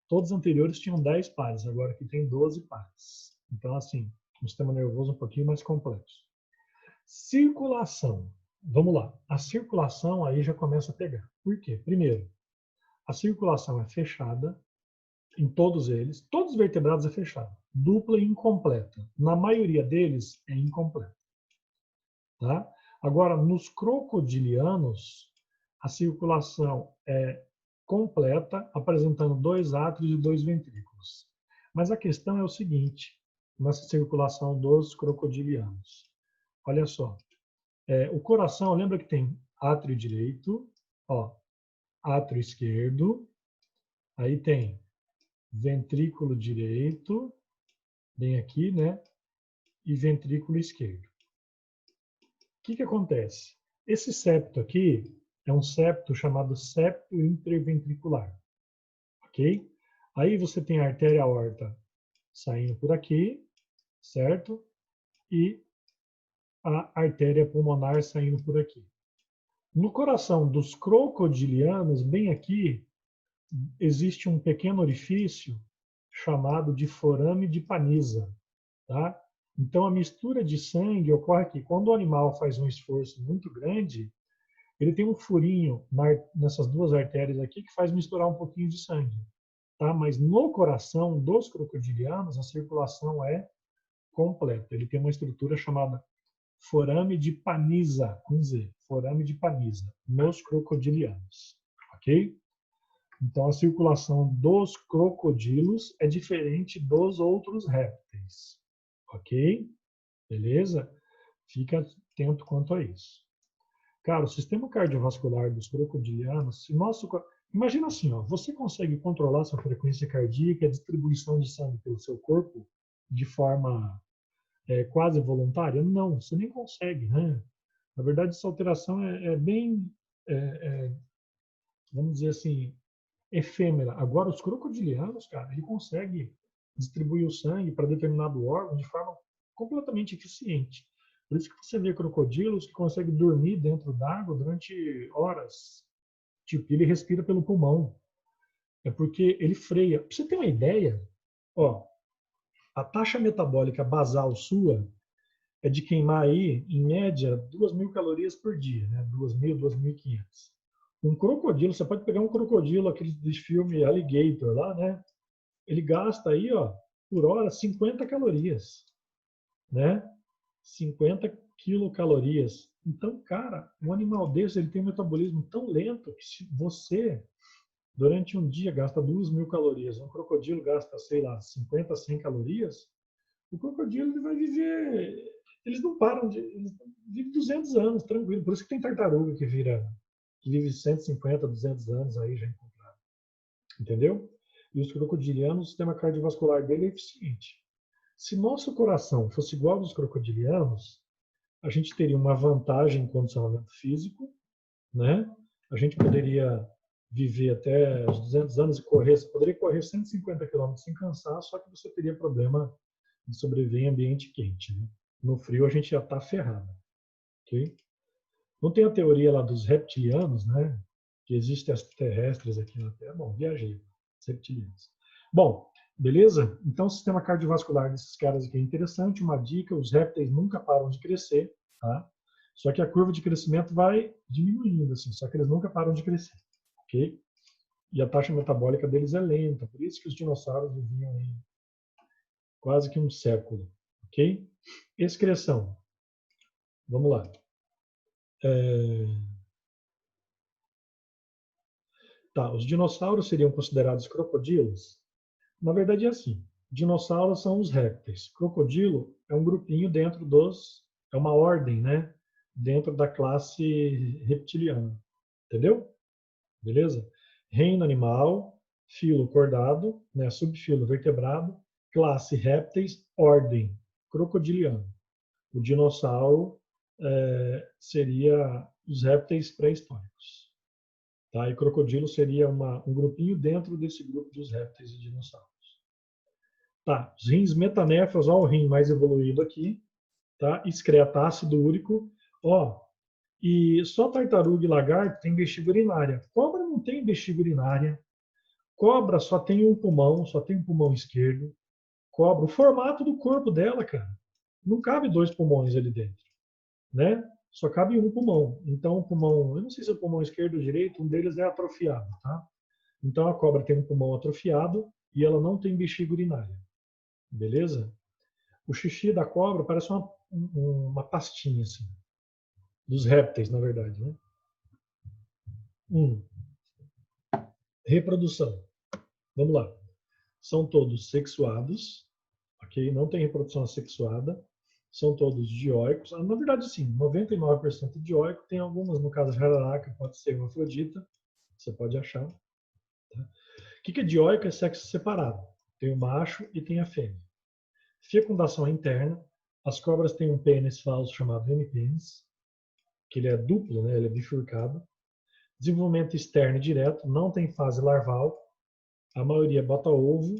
Todos os anteriores tinham 10 pares, agora aqui tem 12 pares. Então, assim, um sistema nervoso um pouquinho mais complexo. Circulação. Vamos lá. A circulação aí já começa a pegar. Por quê? Primeiro, a circulação é fechada em todos eles. Todos os vertebrados é fechada. Dupla e incompleta. Na maioria deles é incompleta. Tá? Agora, nos crocodilianos, a circulação é completa, apresentando 2 átrios e 2 ventrículos. Mas a questão é o seguinte, nessa circulação dos crocodilianos. Olha só, o coração, lembra que tem átrio direito, ó, átrio esquerdo, aí tem ventrículo direito, bem aqui, né? E ventrículo esquerdo. O que acontece? Esse septo aqui é um septo chamado septo interventricular, ok? Aí você tem a artéria aorta saindo por aqui, certo? E a artéria pulmonar saindo por aqui. No coração dos crocodilianos, bem aqui, existe um pequeno orifício chamado de forame de Paniza, tá? Então a mistura de sangue ocorre aqui. Quando o animal faz um esforço muito grande, ele tem um furinho nessas duas artérias aqui que faz misturar um pouquinho de sangue, tá? Mas no coração dos crocodilianos a circulação é completa. Ele tem uma estrutura chamada forame de Paniza, com Z, forame de Paniza, nos crocodilianos, ok? Então a circulação dos crocodilos é diferente dos outros répteis, ok? Beleza? Fica atento quanto a isso. Cara, o sistema cardiovascular dos crocodilianos, se nosso, imagina assim, ó, você consegue controlar sua frequência cardíaca, a distribuição de sangue pelo seu corpo de forma quase voluntária? Não, você nem consegue, né? Na verdade, essa alteração é bem, vamos dizer assim, efêmera. Agora, os crocodilianos, cara, ele consegue distribuir o sangue para determinado órgão de forma completamente eficiente. Por isso que você vê crocodilos que conseguem dormir dentro d'água durante horas. Tipo, ele respira pelo pulmão. É porque ele freia. Para você ter uma ideia, ó, a taxa metabólica basal sua é de queimar aí, em média, 2.000 calorias por dia, né? 2.000, 2.500. Um crocodilo, você pode pegar um crocodilo, aquele de filme Alligator lá, né? Ele gasta aí, ó, por hora, 50 calorias, né? 50 quilocalorias. Então, cara, um animal desse, ele tem um metabolismo tão lento que se você, durante um dia, gasta 2.000 calorias, um crocodilo gasta, sei lá, 50, 100 calorias, o crocodilo ele vai viver, eles não param de, eles vivem 200 anos, tranquilo. Por isso que tem tartaruga que vive 150, 200 anos aí já encontrado. Entendeu? E os crocodilianos, o sistema cardiovascular dele é eficiente. Se nosso coração fosse igual ao dos crocodilianos, a gente teria uma vantagem em condicionamento físico, né? A gente poderia viver até os 200 anos e correr, você poderia correr 150 quilômetros sem cansar, só que você teria problema de sobreviver em ambiente quente, né? No frio a gente já está ferrado, ok? Não tem a teoria lá dos reptilianos, né? Que existem extraterrestres aqui na Terra. Bom, viajei. Os reptilianos. Bom, beleza? Então, o sistema cardiovascular desses caras aqui é interessante. Uma dica: os répteis nunca param de crescer, tá? Só que a curva de crescimento vai diminuindo, assim. Só que eles nunca param de crescer, ok? E a taxa metabólica deles é lenta. Por isso que os dinossauros viviam em quase que um século, ok? Excreção. Vamos lá. Tá, os dinossauros seriam considerados crocodilos? Na verdade é assim. Dinossauros são os répteis. Crocodilo é um grupinho dentro dos... É uma ordem, né? Dentro da classe reptiliana. Entendeu? Beleza? Reino animal, filo cordado, né? Subfilo vertebrado, classe répteis, ordem crocodiliana. O dinossauro seria os répteis pré-históricos. Tá? E crocodilo seria um grupinho dentro desse grupo dos répteis e dinossauros. Tá, os rins metanéfros, ó, o rim mais evoluído aqui, tá? Excreta ácido úrico, ó, e só tartaruga e lagarto tem bexiga urinária. Cobra não tem bexiga urinária. Cobra só tem um pulmão, só tem um pulmão esquerdo. Cobra, o formato do corpo dela, cara, não cabe dois pulmões ali dentro, né? Só cabe um pulmão. Então, o pulmão, eu não sei se é o pulmão esquerdo ou direito, um deles é atrofiado, tá? Então, a cobra tem um pulmão atrofiado e ela não tem bexiga urinária. Beleza? O xixi da cobra parece uma pastinha, assim. Dos répteis, na verdade, né? Reprodução. Vamos lá. São todos sexuados, ok? Não tem reprodução assexuada. São todos dioicos. Na verdade, sim, 99% dioico. Tem algumas, no caso, jararaca, pode ser uma afrodita. Você pode achar. Tá? O que é dioico? É sexo separado. Tem o macho e tem a fêmea. Fecundação interna. As cobras têm um pênis falso chamado hemipênis, que ele é duplo, né? Ele é bifurcado. Desenvolvimento externo e direto, não tem fase larval. A maioria bota ovo.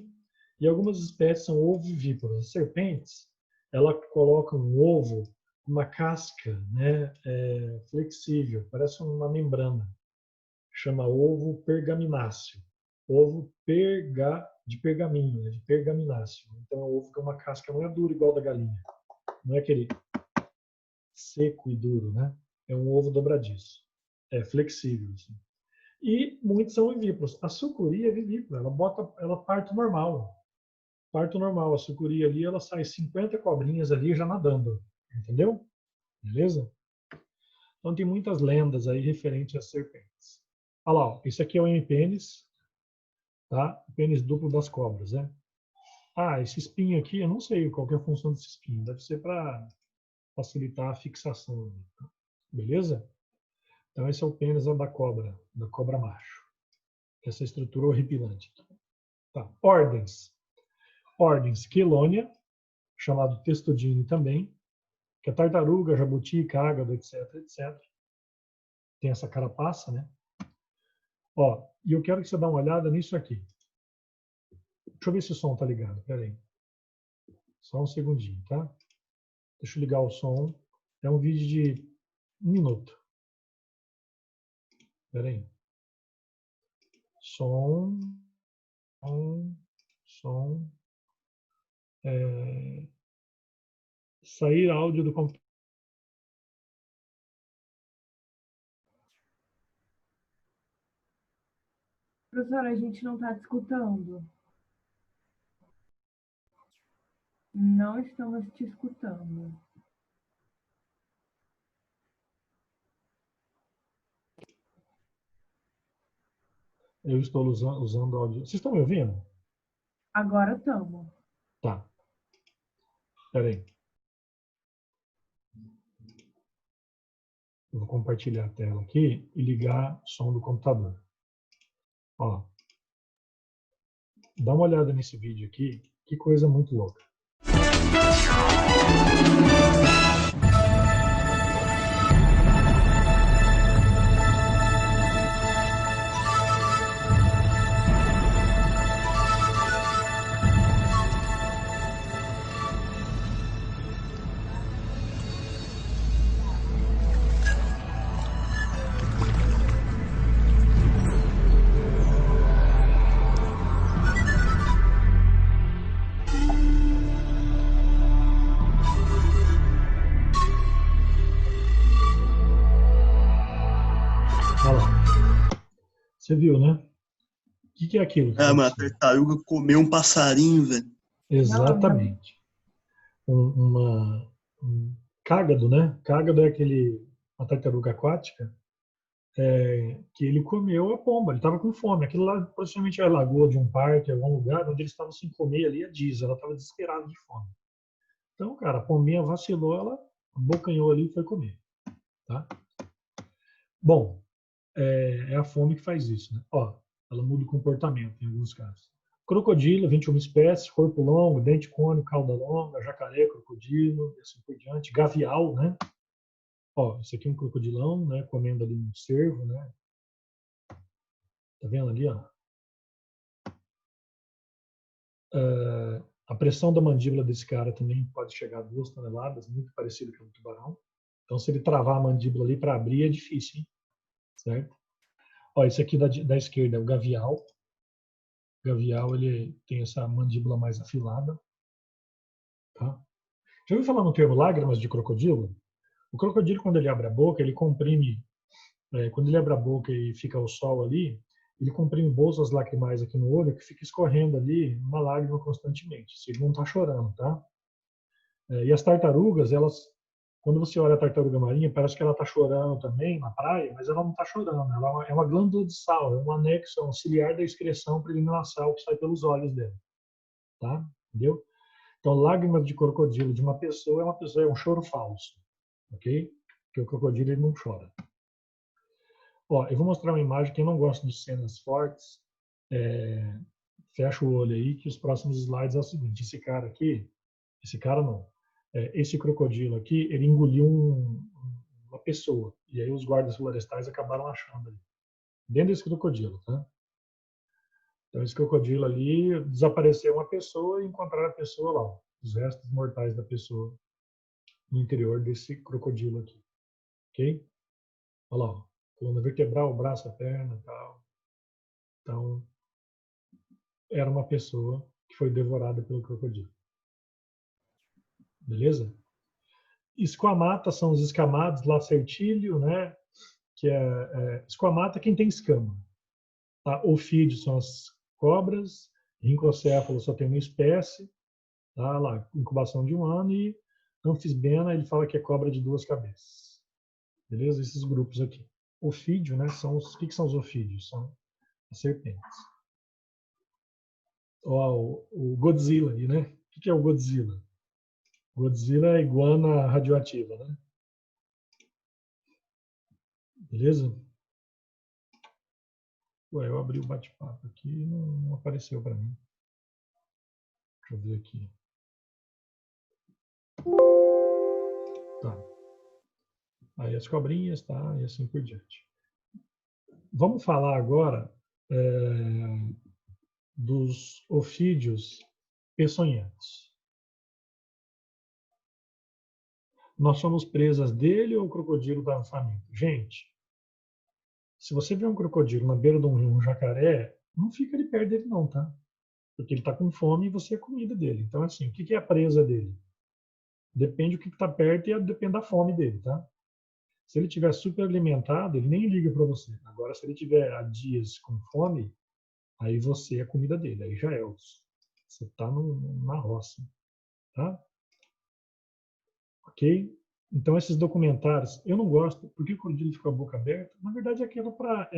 E algumas espécies são ovovíparas. As serpentes, ela coloca um ovo, uma casca, né, flexível, parece uma membrana. Chama ovo pergamináceo. Ovo de pergaminho, né, de pergamináceo. Então, é um ovo com uma casca não é dura igual da galinha. Não é aquele seco e duro, né? É um ovo dobradiço. É flexível. Assim. E muitos são vivíparos. A sucuri é vivípara. Ela parto normal. Parto normal. A sucuri ali, ela sai 50 cobrinhas ali já nadando. Entendeu? Beleza? Então tem muitas lendas aí referentes às serpentes. Olha lá, ó, esse aqui é o hemipênis, tá? O pênis duplo das cobras, né? Ah, esse espinho aqui, eu não sei qual que é a função desse espinho. Deve ser para facilitar a fixação. Tá? Beleza? Então esse é o pênis da cobra macho. Essa estrutura horripilante. Tá. Ordens. Ordens Quelônia, chamado Testudine também, que é tartaruga, jabuti, cágado, etc, etc. Tem essa carapaça, né? Ó, e eu quero que você dê uma olhada nisso aqui. Deixa eu ver se o som tá ligado, peraí. Só um segundinho, tá? Deixa eu ligar o som. É um vídeo de 1 minuto. Peraí. Som. Sair áudio do computador. Professora, a gente não está te escutando. Não estamos te escutando. Eu estou usando áudio. Vocês estão me ouvindo? Agora estamos. Tá. Peraí. Eu vou compartilhar a tela aqui e ligar o som do computador. Ó. Dá uma olhada nesse vídeo aqui. Que coisa muito louca. Olha lá. Você viu, né? O que é aquilo? Ah, mas a tartaruga comeu um passarinho, velho. Exatamente. Um cágado, né? Cágado é uma tartaruga aquática que ele comeu a pomba, ele estava com fome. Aquilo lá possivelmente era a lagoa de um parque, algum lugar onde eles estavam sem comer ali a diz, ela estava desesperada de fome. Então, cara, a pombinha vacilou, ela abocanhou ali e foi comer. Tá? Bom, é a fome que faz isso, né? Ó, ela muda o comportamento em alguns casos. Crocodilo, 21 espécies, corpo longo, dente cônico, cauda longa, jacaré, crocodilo, e assim por diante. Gavial, né? Ó, esse aqui é um crocodilão, né? Comendo ali um cervo, né? Tá vendo ali, ó? A pressão da mandíbula desse cara também pode chegar a 2 toneladas, muito parecido com o tubarão. Então, se ele travar a mandíbula ali para abrir, é difícil, hein? Certo? Ó, esse aqui da esquerda é o gavial. O gavial, ele tem essa mandíbula mais afilada. Tá? Já ouviu falar no termo lágrimas de crocodilo? O crocodilo, quando ele abre a boca, ele comprime. Quando ele abre a boca e fica ao sol ali, ele comprime bolsas lacrimais aqui no olho que fica escorrendo ali uma lágrima constantemente. Se ele não está chorando, tá? E as tartarugas, elas, quando você olha a tartaruga marinha, parece que ela está chorando também na praia, mas ela não está chorando. Ela é uma glândula de sal, é um anexo, é um auxiliar da excreção preliminar que sai pelos olhos dela, tá? Entendeu? Então, lágrimas de crocodilo de uma pessoa é um choro falso, ok? Porque o crocodilo ele não chora. Ó, eu vou mostrar uma imagem. Quem não gosta de cenas fortes, fecha o olho aí, que os próximos slides é o seguinte: esse cara aqui, esse cara não, esse crocodilo aqui, ele engoliu uma pessoa. E aí os guardas florestais acabaram achando ali, dentro desse crocodilo, tá? Então esse crocodilo ali desapareceu uma pessoa e encontraram a pessoa lá, os restos mortais da pessoa no interior desse crocodilo aqui, ok? Olha lá, ó, coluna vertebral, o braço, a perna e tal. Então, era uma pessoa que foi devorada pelo crocodilo. Beleza? Esquamata são os escamados, lacertílio, né? Que esquamata é quem tem escama. Tá? Ofídeo são as cobras, rincocéfalo só tem uma espécie, tá? Lá, incubação de 1 ano, e anfisbena, ele fala que é cobra de 2 cabeças. Beleza? Esses grupos aqui. Ofídio, né? O que são os ofídeos? São as serpentes. Ó, o Godzilla aí, né? O que é o Godzilla? Godzilla é a iguana radioativa, né? Beleza? Ué, eu abri o bate-papo aqui e não apareceu para mim. Deixa eu ver aqui. Tá. Aí as cobrinhas, tá? E assim por diante. Vamos falar agora dos ofídeos peçonhentos. Nós somos presas dele ou o crocodilo estava faminto? Gente, se você vê um crocodilo na beira de um jacaré, não fica ali perto dele não, tá? Porque ele está com fome e você é comida dele. Então, assim, o que é a presa dele? Depende do que está perto e depende da fome dele, tá? Se ele estiver super alimentado, ele nem liga para você. Agora, se ele tiver há dias com fome, aí você é a comida dele. Aí já é osso. Você está na roça, tá? Ok? Então, esses documentários, eu não gosto. Por que o crocodilo fica com a boca aberta? Na verdade, aquilo para...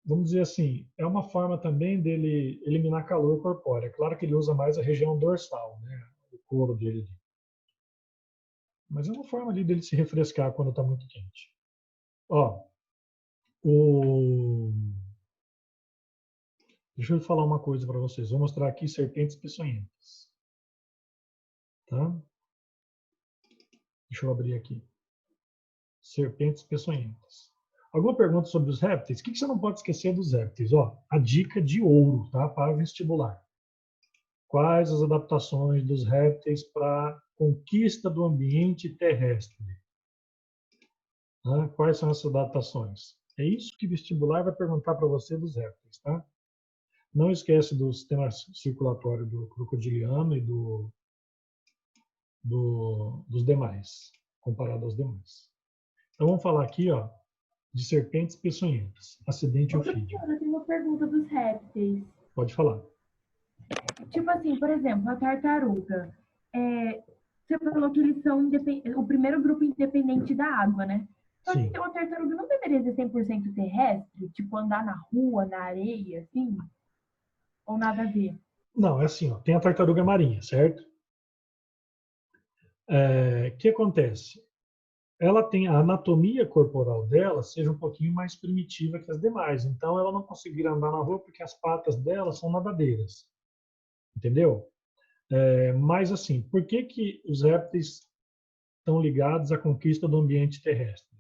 vamos dizer assim, é uma forma também dele eliminar calor corpóreo. É claro que ele usa mais a região dorsal, né? O couro dele. Mas é uma forma ali dele se refrescar quando está muito quente. Ó, deixa eu falar uma coisa para vocês. Vou mostrar aqui serpentes peçonhentas. Tá? Deixa eu abrir aqui. Serpentes peçonhentas. Alguma pergunta sobre os répteis? O que você não pode esquecer dos répteis? Ó, a dica de ouro, tá? Para vestibular. Quais as adaptações dos répteis para a conquista do ambiente terrestre? Quais são essas adaptações? É isso que vestibular vai perguntar para você dos répteis, tá? Não esquece do sistema circulatório do crocodiliano e dos demais, comparado aos demais. Então vamos falar aqui, ó, de serpentes peçonhentas, acidente ofídeo. Eu tenho uma pergunta dos répteis. Pode falar. Tipo assim, por exemplo, a tartaruga. Você falou que eles são o primeiro grupo independente da água, né? Só que Sim. então, a tartaruga não deveria ser 100% terrestre? Tipo, andar na rua, na areia, assim? Ou nada a ver? Não, é assim, ó, tem a tartaruga marinha, certo? O que acontece? Ela tem a anatomia corporal dela seja um pouquinho mais primitiva que as demais. Então, ela não conseguiria andar na rua porque as patas dela são nadadeiras. Entendeu? Mas, assim, por que que os répteis estão ligados à conquista do ambiente terrestre?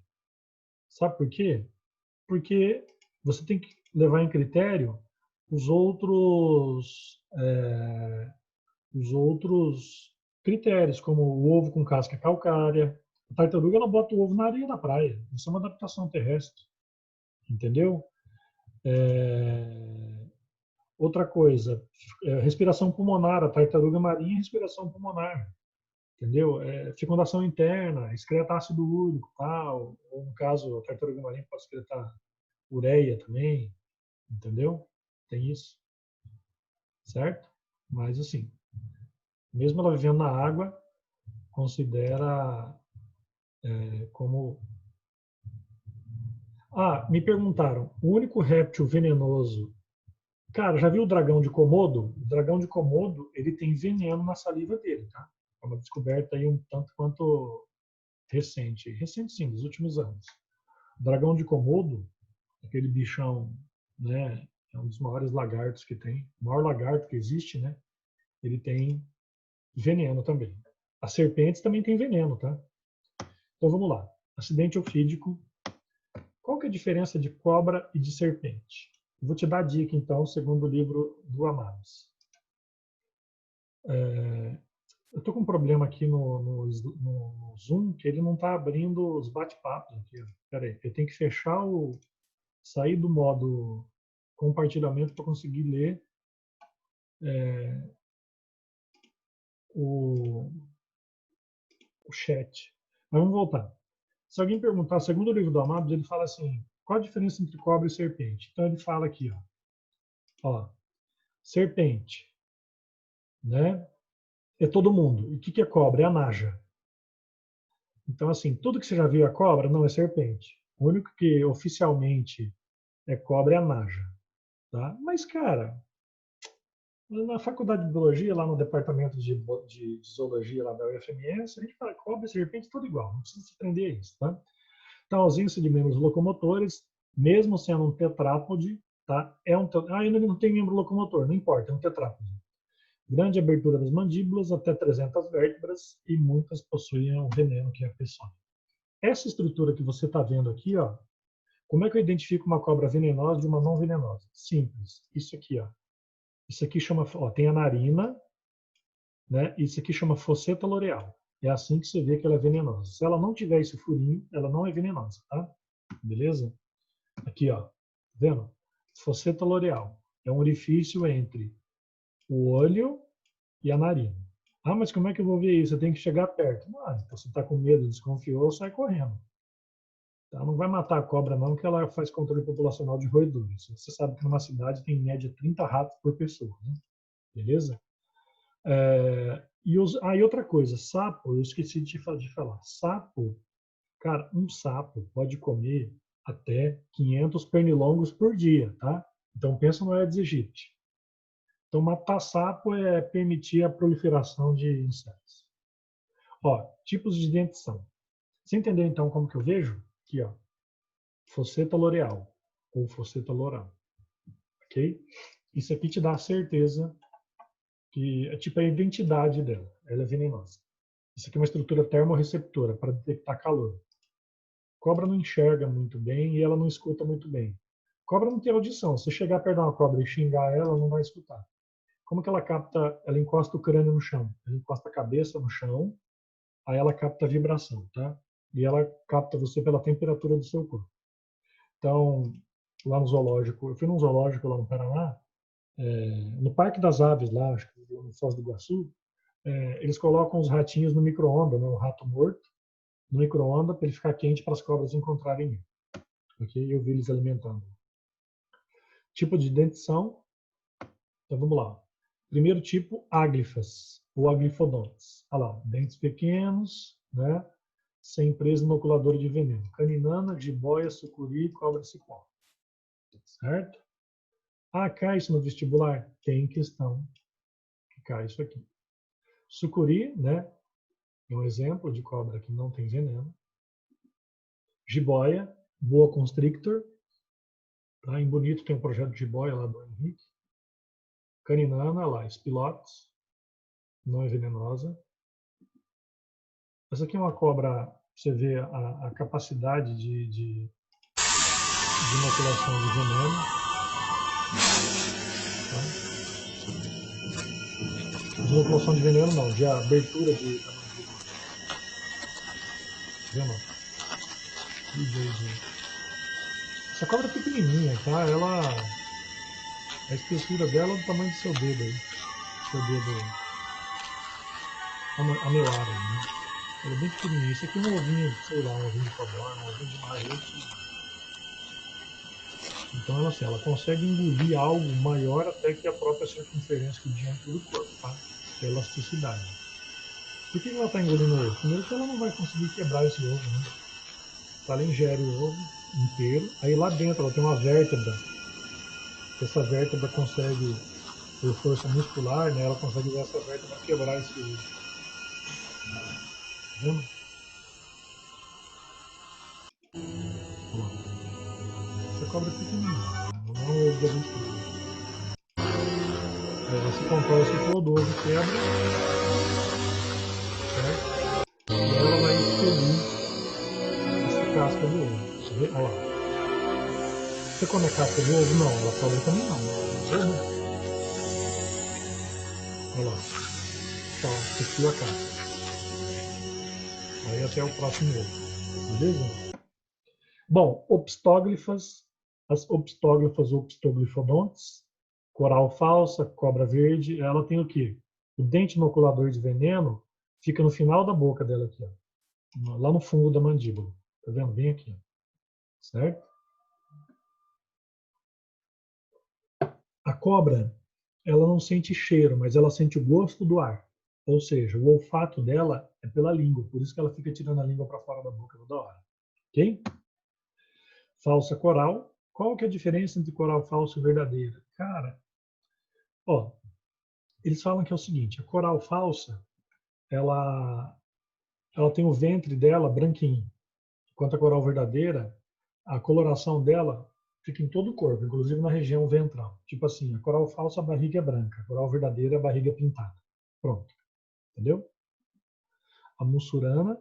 Sabe por quê? Porque você tem que levar em critério os outros critérios, como o ovo com casca calcária. A tartaruga ela bota o ovo na areia da praia. Isso é uma adaptação terrestre, entendeu? É, Outra coisa, respiração pulmonar. A tartaruga marinha é respiração pulmonar, entendeu? Fecundação interna, excreta ácido úrico, tal. Ou no caso, a tartaruga marinha pode excretar ureia também, entendeu? Tem isso, certo? Mas assim, mesmo ela vivendo na água, considera como. Ah, me perguntaram, o único réptil venenoso. Cara, já viu o dragão de Komodo? O dragão de Komodo, ele tem veneno na saliva dele, tá? É uma descoberta aí um tanto quanto recente. Recente sim, dos últimos anos. O dragão de Komodo, aquele bichão, né? É um dos maiores lagartos que tem. O maior lagarto que existe, né? Ele tem veneno também. As serpentes também têm veneno, tá? Então vamos lá. Acidente ofídico. Qual que é a diferença de cobra e de serpente? Eu vou te dar a dica, então, segundo o livro do Amados. Eu estou com um problema aqui no Zoom, que ele não está abrindo os bate-papos aqui. Espera aí, eu tenho que sair do modo compartilhamento para conseguir ler o, o chat. Mas vamos voltar. Se alguém perguntar, segundo o livro do Amados, ele fala assim, qual a diferença entre cobra e serpente? Então ele fala aqui, ó serpente, né? É todo mundo. E o que é cobra? É a naja. Então, assim, tudo que você já viu a cobra não é serpente. O único que oficialmente é cobra é a naja. Tá? Mas, cara, na faculdade de biologia, lá no departamento de zoologia lá da UFMS, a gente fala cobra e serpente tudo igual. Não precisa se prender a isso. Tá? Então, a ausência de membros locomotores, mesmo sendo um tetrápode, tá? Ainda não tem membro locomotor, não importa, é um tetrápode. Grande abertura das mandíbulas, até 300 vértebras, e muitas possuem um veneno que é a peçonha. Essa estrutura que você está vendo aqui, ó, como é que eu identifico uma cobra venenosa de uma não venenosa? Simples. Isso aqui, ó. Isso aqui chama, ó, tem a narina, né? Isso aqui chama fosseta loreal. É assim que você vê que ela é venenosa. Se ela não tiver esse furinho, ela não é venenosa, tá? Beleza? Aqui, ó. Tá vendo? Fosseta loreal. É um orifício entre o olho e a narina. Ah, mas como é que eu vou ver isso? Eu tenho que chegar perto. Ah, então você está com medo, desconfiou, sai correndo. Tá? Não vai matar a cobra não, que ela faz controle populacional de roedores. Você sabe que numa cidade tem em média 30 ratos por pessoa, né? Beleza? E outra coisa, sapo, eu esqueci de falar. Sapo, cara, um sapo pode comer até 500 pernilongos por dia, tá? Então pensa no Aedes aegypti. Então matar sapo é permitir a proliferação de insetos. Ó, tipos de dentição. Você entendeu então como que eu vejo? Aqui, ó. Fosseta loreal ou fosseta loral, ok? Isso aqui te dá a certeza que é tipo a identidade dela. Ela é venenosa. Isso aqui é uma estrutura termorreceptora para detectar calor. Cobra não enxerga muito bem e ela não escuta muito bem. Cobra não tem audição. Se chegar perto de uma cobra e xingar ela, ela não vai escutar. Como que ela capta? Ela encosta o crânio no chão. Ela encosta a cabeça no chão, aí ela capta a vibração, tá? E ela capta você pela temperatura do seu corpo. Então, lá no zoológico, eu fui num zoológico lá no Paraná, no Parque das Aves, lá, acho que no Foz do Iguaçu, eles colocam os ratinhos no micro-ondas, né, o rato morto, no micro-ondas, para ele ficar quente para as cobras encontrarem ele. Ok? Eu vi eles alimentando. Tipo de dentição. Então vamos lá. Primeiro tipo, áglifas, ou aglifodontes. Olha lá, dentes pequenos, né? sem presa inoculadora de veneno. Caninana, jiboia, sucuri, cobra-cipó. Certo? Ah, cai isso no vestibular? Tem questão que cai isso aqui. Sucuri, né? É um exemplo de cobra que não tem veneno. Jiboia, boa constrictor. Tá? Em Bonito tem um projeto de jiboia lá do Henrique. Caninana, lá, Spilox. Não é venenosa. Essa aqui é uma cobra, você vê a capacidade de inoculação de veneno. Tá? De inoculação de veneno não, de abertura da mandíbula. Vendo? Essa cobra é pequenininha, tá? A espessura dela é do tamanho do seu dedo aí. Seu dedo anelar aí, né? Ela é bem pequenininha. Isso aqui é um ovinho, sei lá, um ovinho de codorna, um ovinho de marrete. Então ela consegue engolir algo maior até que a própria circunferência, que o diâmetro do corpo, tá? Que é a elasticidade. Por que ela está engolindo o ovo? Primeiro que ela não vai conseguir quebrar esse ovo, né? Ela ingere o ovo inteiro, aí lá dentro ela tem uma vértebra. Essa vértebra consegue, por força muscular, né? Ela consegue usar essa vértebra para quebrar esse ovo. Tá vendo? Essa cobra é pequenininha, não é um ovo de avestruz. Ela se controla esse todo, o ovo quebra, certo? E ela vai expelir essa casca do ovo. Olha lá. Você come a casca do ovo? Não, ela cobra também não. Olha lá. Só expiu a casca. Aí até o próximo ovo. Beleza? Bom, opstóglifas. As opstóglifas ou opstoglifodontes. Coral falsa, cobra verde. Ela tem o quê? O dente inoculador de veneno fica no final da boca dela aqui, ó. Lá no fundo da mandíbula. Tá vendo? Bem aqui. Certo? A cobra, ela não sente cheiro, mas ela sente o gosto do ar. Ou seja, o olfato dela é pela língua, por isso que ela fica tirando a língua para fora da boca toda hora. Ok? Falsa coral. Qual que é a diferença entre coral falso e verdadeira? Cara, ó, eles falam que é o seguinte, a coral falsa, ela tem o ventre dela branquinho, enquanto a coral verdadeira, a coloração dela fica em todo o corpo, inclusive na região ventral. Tipo assim, a coral falsa, a barriga é branca, a coral verdadeira, a barriga é pintada. Pronto. Entendeu? A mussurana,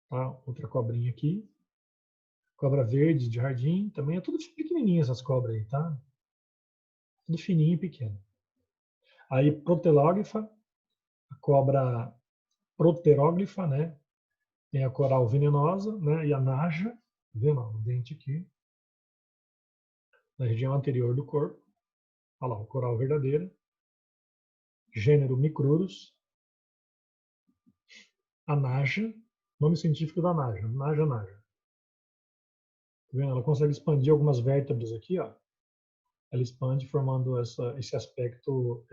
tá? Outra cobrinha aqui. Cobra verde de jardim, também é tudo pequenininho essas cobras aí, tá? Tudo fininho e pequeno. Aí protelóglifa, a cobra proteróglifa, né? Tem a coral venenosa, né? E a naja, tá vendo? O dente aqui. Na região anterior do corpo. Olha lá, o coral verdadeira. Gênero Micrurus. A naja, nome científico da naja, naja. Tá vendo? Ela consegue expandir algumas vértebras aqui, ó. Ela expande formando esse aspecto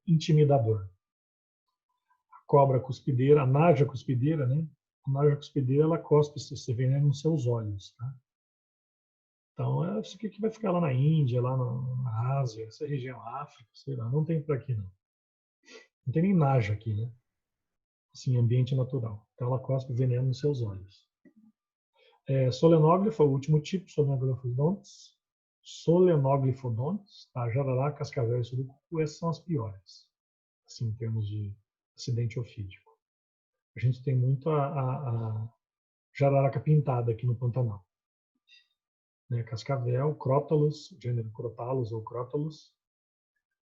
intimidador. A cobra cuspideira, a naja cuspideira, né? A naja cuspideira, ela cospe esse veneno nos seus olhos, tá? Então, isso aqui que vai ficar lá na Índia, lá na Ásia, essa região, África, sei lá, não tem por aqui não. Não tem nem naja aqui, né? Assim, ambiente natural. Então, ela cospe veneno nos seus olhos. Solenóglifa, o último tipo, Solenóglifodontes. Solenóglifodontes, tá? Jararaca, cascavel e surucucu, essas são as piores, assim, em termos de acidente ofídico. A gente tem muito a jararaca pintada aqui no Pantanal. Né? Cascavel, crótalus, gênero crotalus ou crótalus.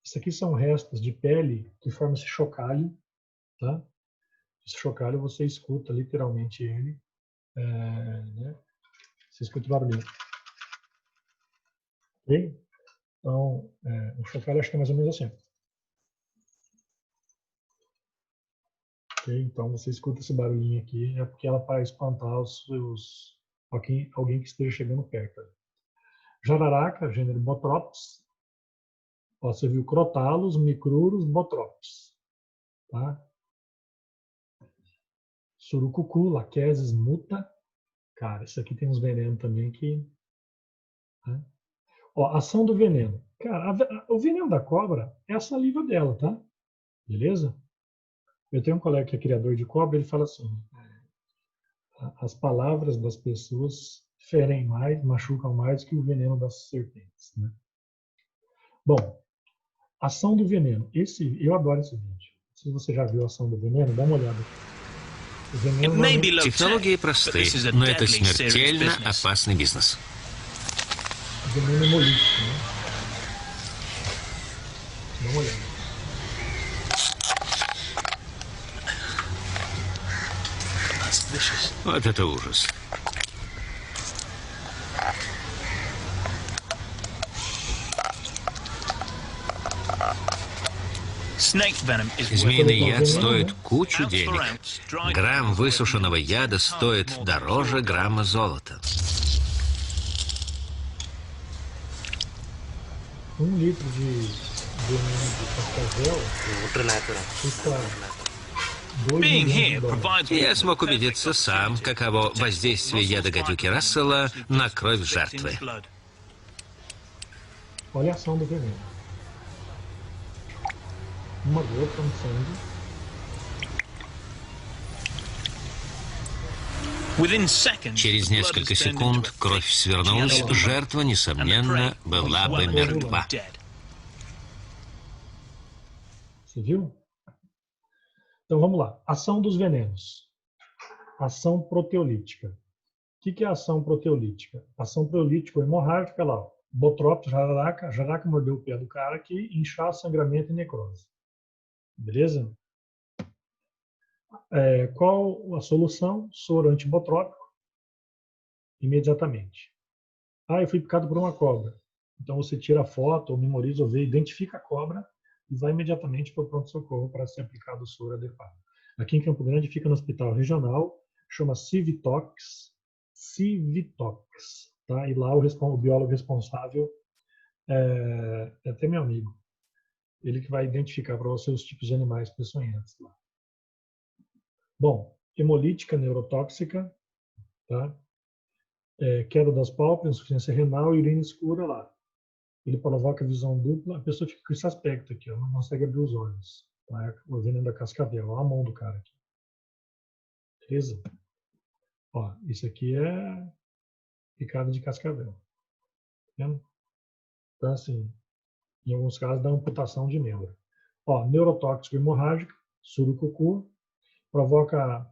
Isso aqui são restos de pele que formam esse chocalho, tá? Esse chocalho você escuta literalmente ele, né? Você escuta o barulho. Ok? Então, o chocalho acho que é mais ou menos assim. Okay? Então, você escuta esse barulhinho aqui, é porque ela vai espantar alguém que esteja chegando perto. Jararaca, gênero Botrops. Ó, você viu Crotalus, Micrurus, Botrops. Tá? Surucucu, Lachesis muta. Cara, isso aqui tem uns venenos também que... Né? Ó, ação do veneno. Cara, o veneno da cobra é a saliva dela, tá? Beleza? Eu tenho um colega que é criador de cobra, ele fala assim, as palavras das pessoas ferem mais, machucam mais que o veneno das serpentes, né? Bom, ação do veneno. Eu adoro esse vídeo. Se você já viu a ação do veneno, dá uma olhada aqui. O veneno normalmente... Технологии просты, но это смертельно опасный бизнес. Veneno hemolítico, né? Dá uma olhada. Вот это ужас. Змеиный яд стоит кучу денег. Грамм высушенного яда стоит дороже грамма золота. 1 litro de veneno de cascavel custa $2 milhões. Я смог убедиться сам, каково воздействие яда гадюки Рассела на кровь жертвы. Olha a ação do veneno. Uma gota no sangue. Через несколько секунд кровь свернулась, жертва, несомненно, была бы мертва. Você viu? Então vamos lá. Ação dos venenos. Ação proteolítica. O que é a ação proteolítica? Ação proteolítica hemorrágica lá. Ó. Botrópio, jararaca. Jararaca mordeu o pé do cara aqui, inchaço, sangramento e necrose. Beleza? Qual a solução? Soro antibotrópico. Imediatamente. Ah, eu fui picado por uma cobra. Então você tira a foto, ou memoriza, ou vê, identifica a cobra e vai imediatamente para o pronto-socorro para ser aplicado o soro adequado. Aqui em Campo Grande fica no hospital regional, chama Civitox. Civitox. Tá? E lá o biólogo responsável é até meu amigo. Ele que vai identificar para você os tipos de animais peçonhentos lá. Bom, hemolítica neurotóxica, tá? Queda das pálpebras, insuficiência renal e urina escura lá. Ele provoca visão dupla, a pessoa fica com esse aspecto aqui, ó, não consegue abrir os olhos. Tá? O veneno da cascavel, ó, a mão do cara aqui. Beleza? Ó, isso aqui é picada de cascavel. Tá vendo? Então, assim, em alguns casos dá amputação de membro. Ó, neurotóxico hemorrágico, surucucu, provoca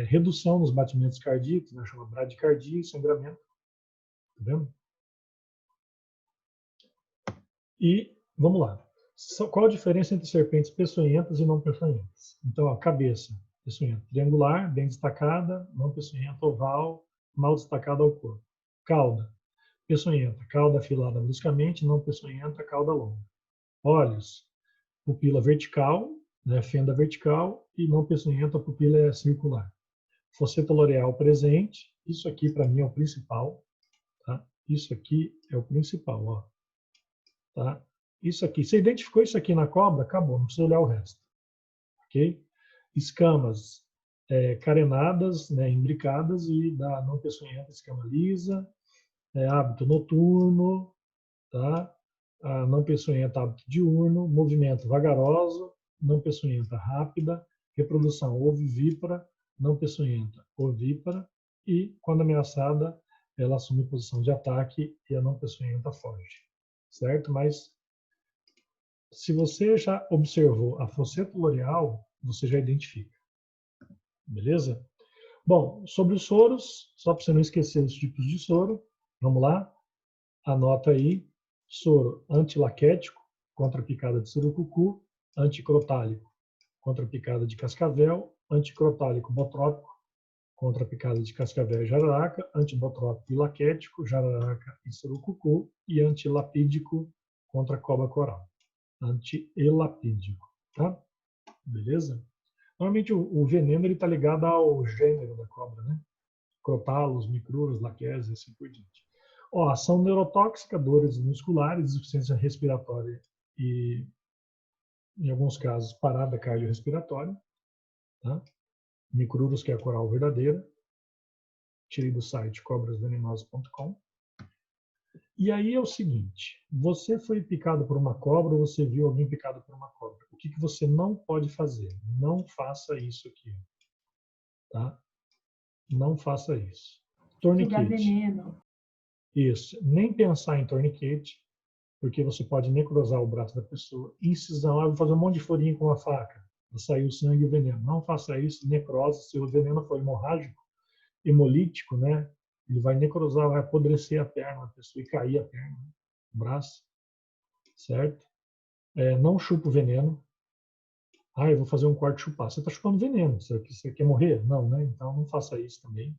redução nos batimentos cardíacos, né, chama bradicardia e sangramento. Tá vendo? E, vamos lá. Qual a diferença entre serpentes peçonhentas e não peçonhentas? Então, a cabeça, peçonhenta triangular, bem destacada, não peçonhenta, oval, mal destacada ao corpo. Cauda, peçonhenta, cauda afilada bruscamente, não peçonhenta, cauda longa. Olhos, pupila vertical, né, fenda vertical, e não peçonhenta, a pupila é circular. Fosseta loreal presente, isso aqui para mim é o principal, tá? Isso aqui é o principal, ó. Tá? Isso aqui, você identificou isso aqui na cobra, acabou, não precisa olhar o resto. Ok? Escamas carenadas, né, imbricadas e da não peçonhenta, escama lisa, hábito noturno, tá? A não peçonhenta, hábito diurno, movimento vagaroso, não peçonhenta rápida, reprodução ovivípara, não peçonhenta ovípara e, quando ameaçada, ela assume posição de ataque e a não peçonhenta foge. Certo? Mas se você já observou a fosseta loreal, você já identifica. Beleza? Bom, sobre os soros, só para você não esquecer os tipos de soro, vamos lá? Anota aí. Soro antilaquético, contra a picada de surucucu, anticrotálico, contra a picada de cascavel, anticrotálico botrópico, contra a picada de cascavel e jararaca, antibotrópico e laquético, jararaca e surucucu, e antilapídico contra a cobra coral. Antielapídico, tá? Beleza? Normalmente o veneno está ligado ao gênero da cobra, né? Crotalos, micruros, laqueses e assim por diante. Ó, ação neurotóxica, dores musculares, insuficiência respiratória e, em alguns casos, parada cardiorrespiratória. Tá? Micruros, que é a coral verdadeira. tirei do site cobrasvenenosas.com. E aí é o seguinte, você foi picado por uma cobra ou você viu alguém picado por uma cobra. O que você não pode fazer? Não faça isso aqui. Tá? Não faça isso. Sugar Torniquete. veneno. Isso. Nem pensar em torniquete, porque você pode necrosar o braço da pessoa. Incisão, vou fazer um monte de furinho com a faca. Vai sair o sangue e o veneno. Não faça isso, necrose. Se o veneno for hemorrágico, hemolítico, né? Ele vai necrosar, vai apodrecer a perna da pessoa e cair a perna, o braço, certo? Não chupa o veneno. Eu vou fazer um corte chupar. Você está chupando veneno. Você quer morrer? Não, né? Então não faça isso também,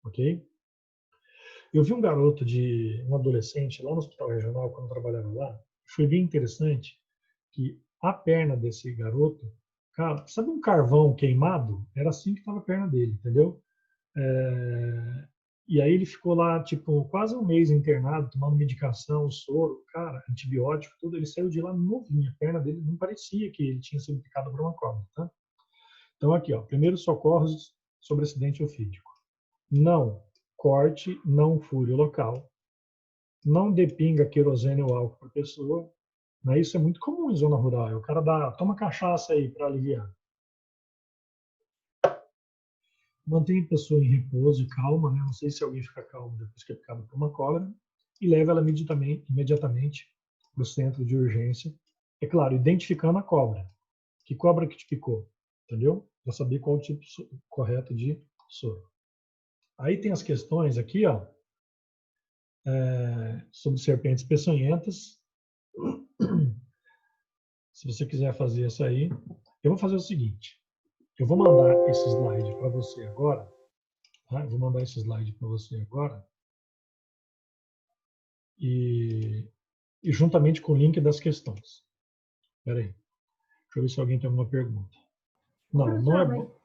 ok? Eu vi um garoto um adolescente lá no hospital regional, quando eu trabalhava lá. Foi bem interessante que a perna desse garoto, cara, sabe um carvão queimado? Era assim que estava a perna dele, entendeu? E aí ele ficou lá, tipo, quase um mês internado, tomando medicação, soro, cara, antibiótico, tudo. Ele saiu de lá novinho. A perna dele não parecia que ele tinha sido picado por uma cobra, tá? Então aqui, ó, primeiros socorros sobre acidente ofídico. Não corte, não fure o local. Não depinga querosene ou álcool por pessoa. Né? Isso é muito comum em zona rural. O cara toma cachaça aí para aliviar. Mantenha a pessoa em repouso e calma, né? Não sei se alguém fica calmo depois que é picado por uma cobra. E leve ela imediatamente para o centro de urgência. É claro, identificando a cobra. Que cobra que te picou? Entendeu? Para saber qual o tipo correto de soro. Aí tem as questões aqui, ó, sobre serpentes peçonhentas. Se você quiser fazer isso aí, eu vou fazer o seguinte. Eu vou mandar esse slide para você agora. Tá? Eu vou mandar esse slide para você agora. E juntamente com o link das questões. Espera aí. Deixa eu ver se alguém tem alguma pergunta. Não, não é bom.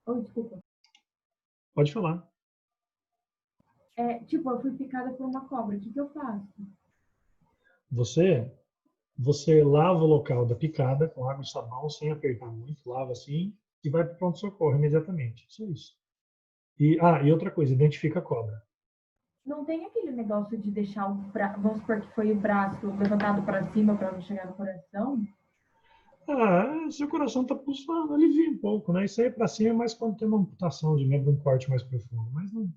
Oh, desculpa. Pode falar. Tipo, eu fui picada por uma cobra. O que eu faço? Você lava o local da picada com água e sabão, sem apertar muito, lava assim e vai para o pronto-socorro imediatamente. Só isso. E outra coisa, identifica a cobra. Não tem aquele negócio de deixar o braço, vamos supor que foi o braço levantado para cima para não chegar no coração? Seu coração está pulsando, alivia um pouco, né? Isso aí para cima é mais quando tem uma amputação de membro, um corte mais profundo. Mas não.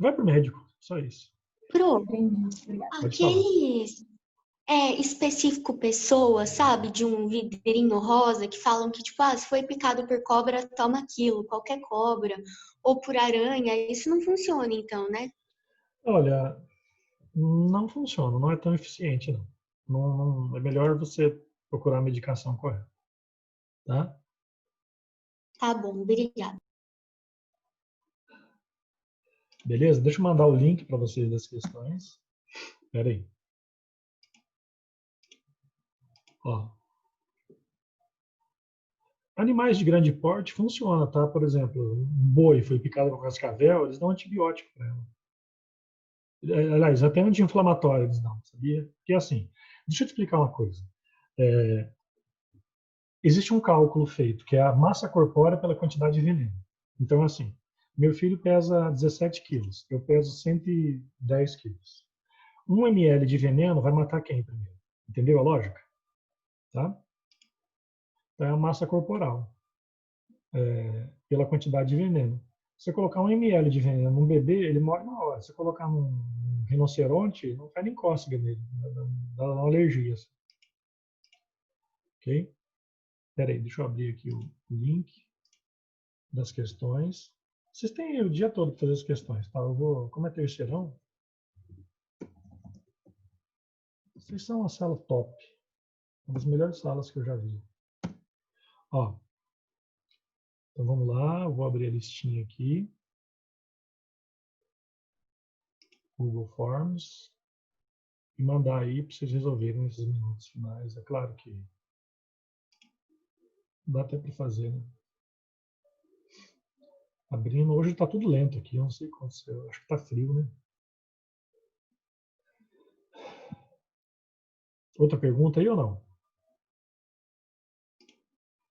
Vai para o médico, só isso. Pro, Entendi, obrigada. aqueles específico pessoa, sabe, de um vidrinho rosa que falam que, tipo, se foi picado por cobra, toma aquilo, qualquer cobra, ou por aranha, isso não funciona então, né? Olha, não funciona, não é tão eficiente, não. É melhor você procurar a medicação correta, tá? Tá bom, obrigada. Beleza? Deixa eu mandar o link para vocês das questões. Espera aí. Ó. Animais de grande porte funciona, tá? Por exemplo, um boi foi picado com cascavel, eles dão antibiótico para ela. Aliás, até anti-inflamatório eles dão, sabia? Porque assim, deixa eu te explicar uma coisa. Existe um cálculo feito, que é a massa corpórea pela quantidade de veneno. Então, assim, meu filho pesa 17 quilos, eu peso 110 quilos. 1 ml de veneno vai matar quem primeiro? Entendeu a lógica? Tá? Então, é a massa corporal, pela quantidade de veneno. Se você colocar 1 ml de veneno num bebê, ele morre na hora. Se você colocar num rinoceronte, não faz nem cócega nele, dá uma alergia. Assim. Ok? Espera aí, deixa eu abrir aqui o link das questões. Vocês têm o dia todo para fazer as questões, tá? Como é terceirão, vocês são uma sala top. Uma das melhores salas que eu já vi. Ó, então vamos lá, eu vou abrir a listinha aqui. Google Forms. E mandar aí para vocês resolverem nesses minutos finais. É claro que dá até para fazer, né? Abrindo. Hoje está tudo lento aqui, eu não sei o que aconteceu. Acho que está frio, né? Outra pergunta aí ou não?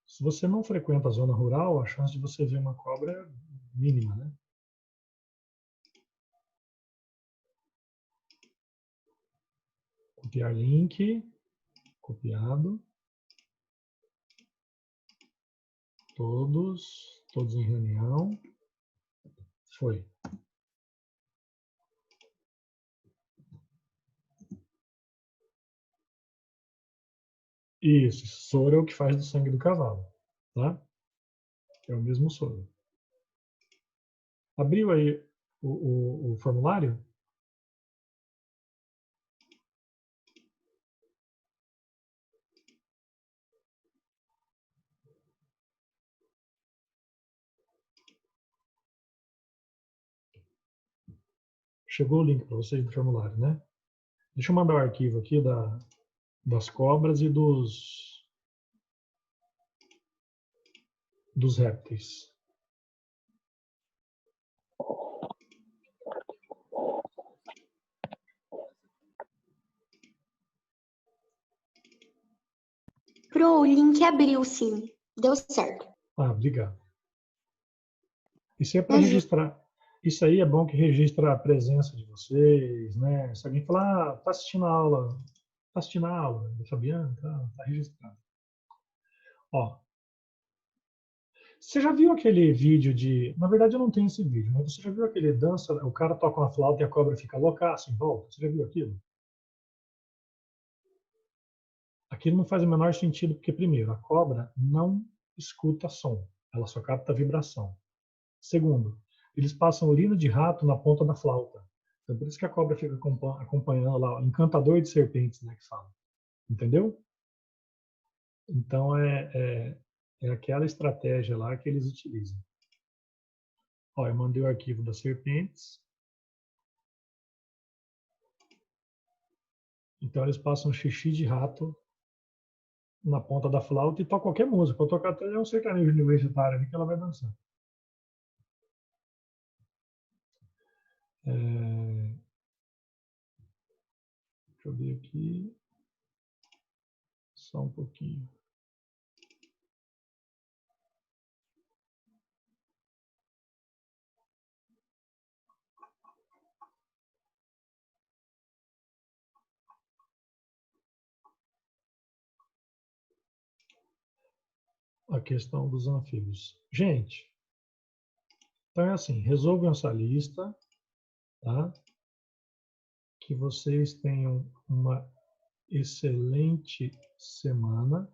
Se você não frequenta a zona rural, a chance de você ver uma cobra é mínima, né? Copiar link. Copiado. Todos em reunião. Foi. Isso, esse soro é o que faz do sangue do cavalo, tá? É o mesmo soro. Abriu aí o formulário? Chegou o link para vocês do formulário, né? Deixa eu mandar o arquivo aqui das cobras e dos répteis. Pro, o link abriu, sim. Deu certo. Ah, obrigado. Isso é para Imagina. registrar. Isso aí é bom que registra a presença de vocês, né? Se alguém falar, tá assistindo a aula do Fabiano, tá registrado. Ó, você já viu aquele vídeo de... Na verdade, eu não tenho esse vídeo, mas você já viu aquele dança, o cara toca uma flauta e a cobra fica loucaça em volta? Você já viu aquilo? Aquilo não faz o menor sentido, porque, primeiro, a cobra não escuta som, ela só capta vibração. Segundo, eles passam urina de rato na ponta da flauta. Então, por isso que a cobra fica acompanhando lá, encantador de serpentes, né, que fala. Entendeu? Então, é aquela estratégia lá que eles utilizam. Ó, eu mandei o arquivo das serpentes. Então, eles passam xixi de rato na ponta da flauta e tocam qualquer música. Pode tocar até um sertanejo universitário ali que ela vai dançar. Deixa eu ver aqui. Só um pouquinho. A questão dos anfíbios. Gente, então é assim, resolvam essa lista, tá? Que vocês tenham uma excelente semana,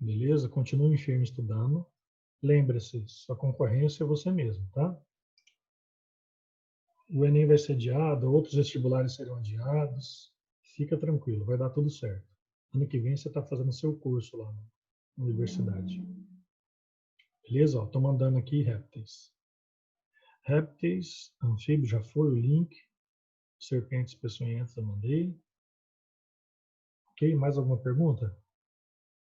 beleza? Continuem firme estudando. Lembre-se, sua concorrência é você mesmo, tá? O Enem vai ser adiado, outros vestibulares serão adiados. Fica tranquilo, vai dar tudo certo. Ano que vem você está fazendo seu curso lá na universidade. Beleza? Estou mandando aqui répteis. Répteis, anfíbios já foi o link. Serpentes peçonhentas eu mandei. Ok? Mais alguma pergunta?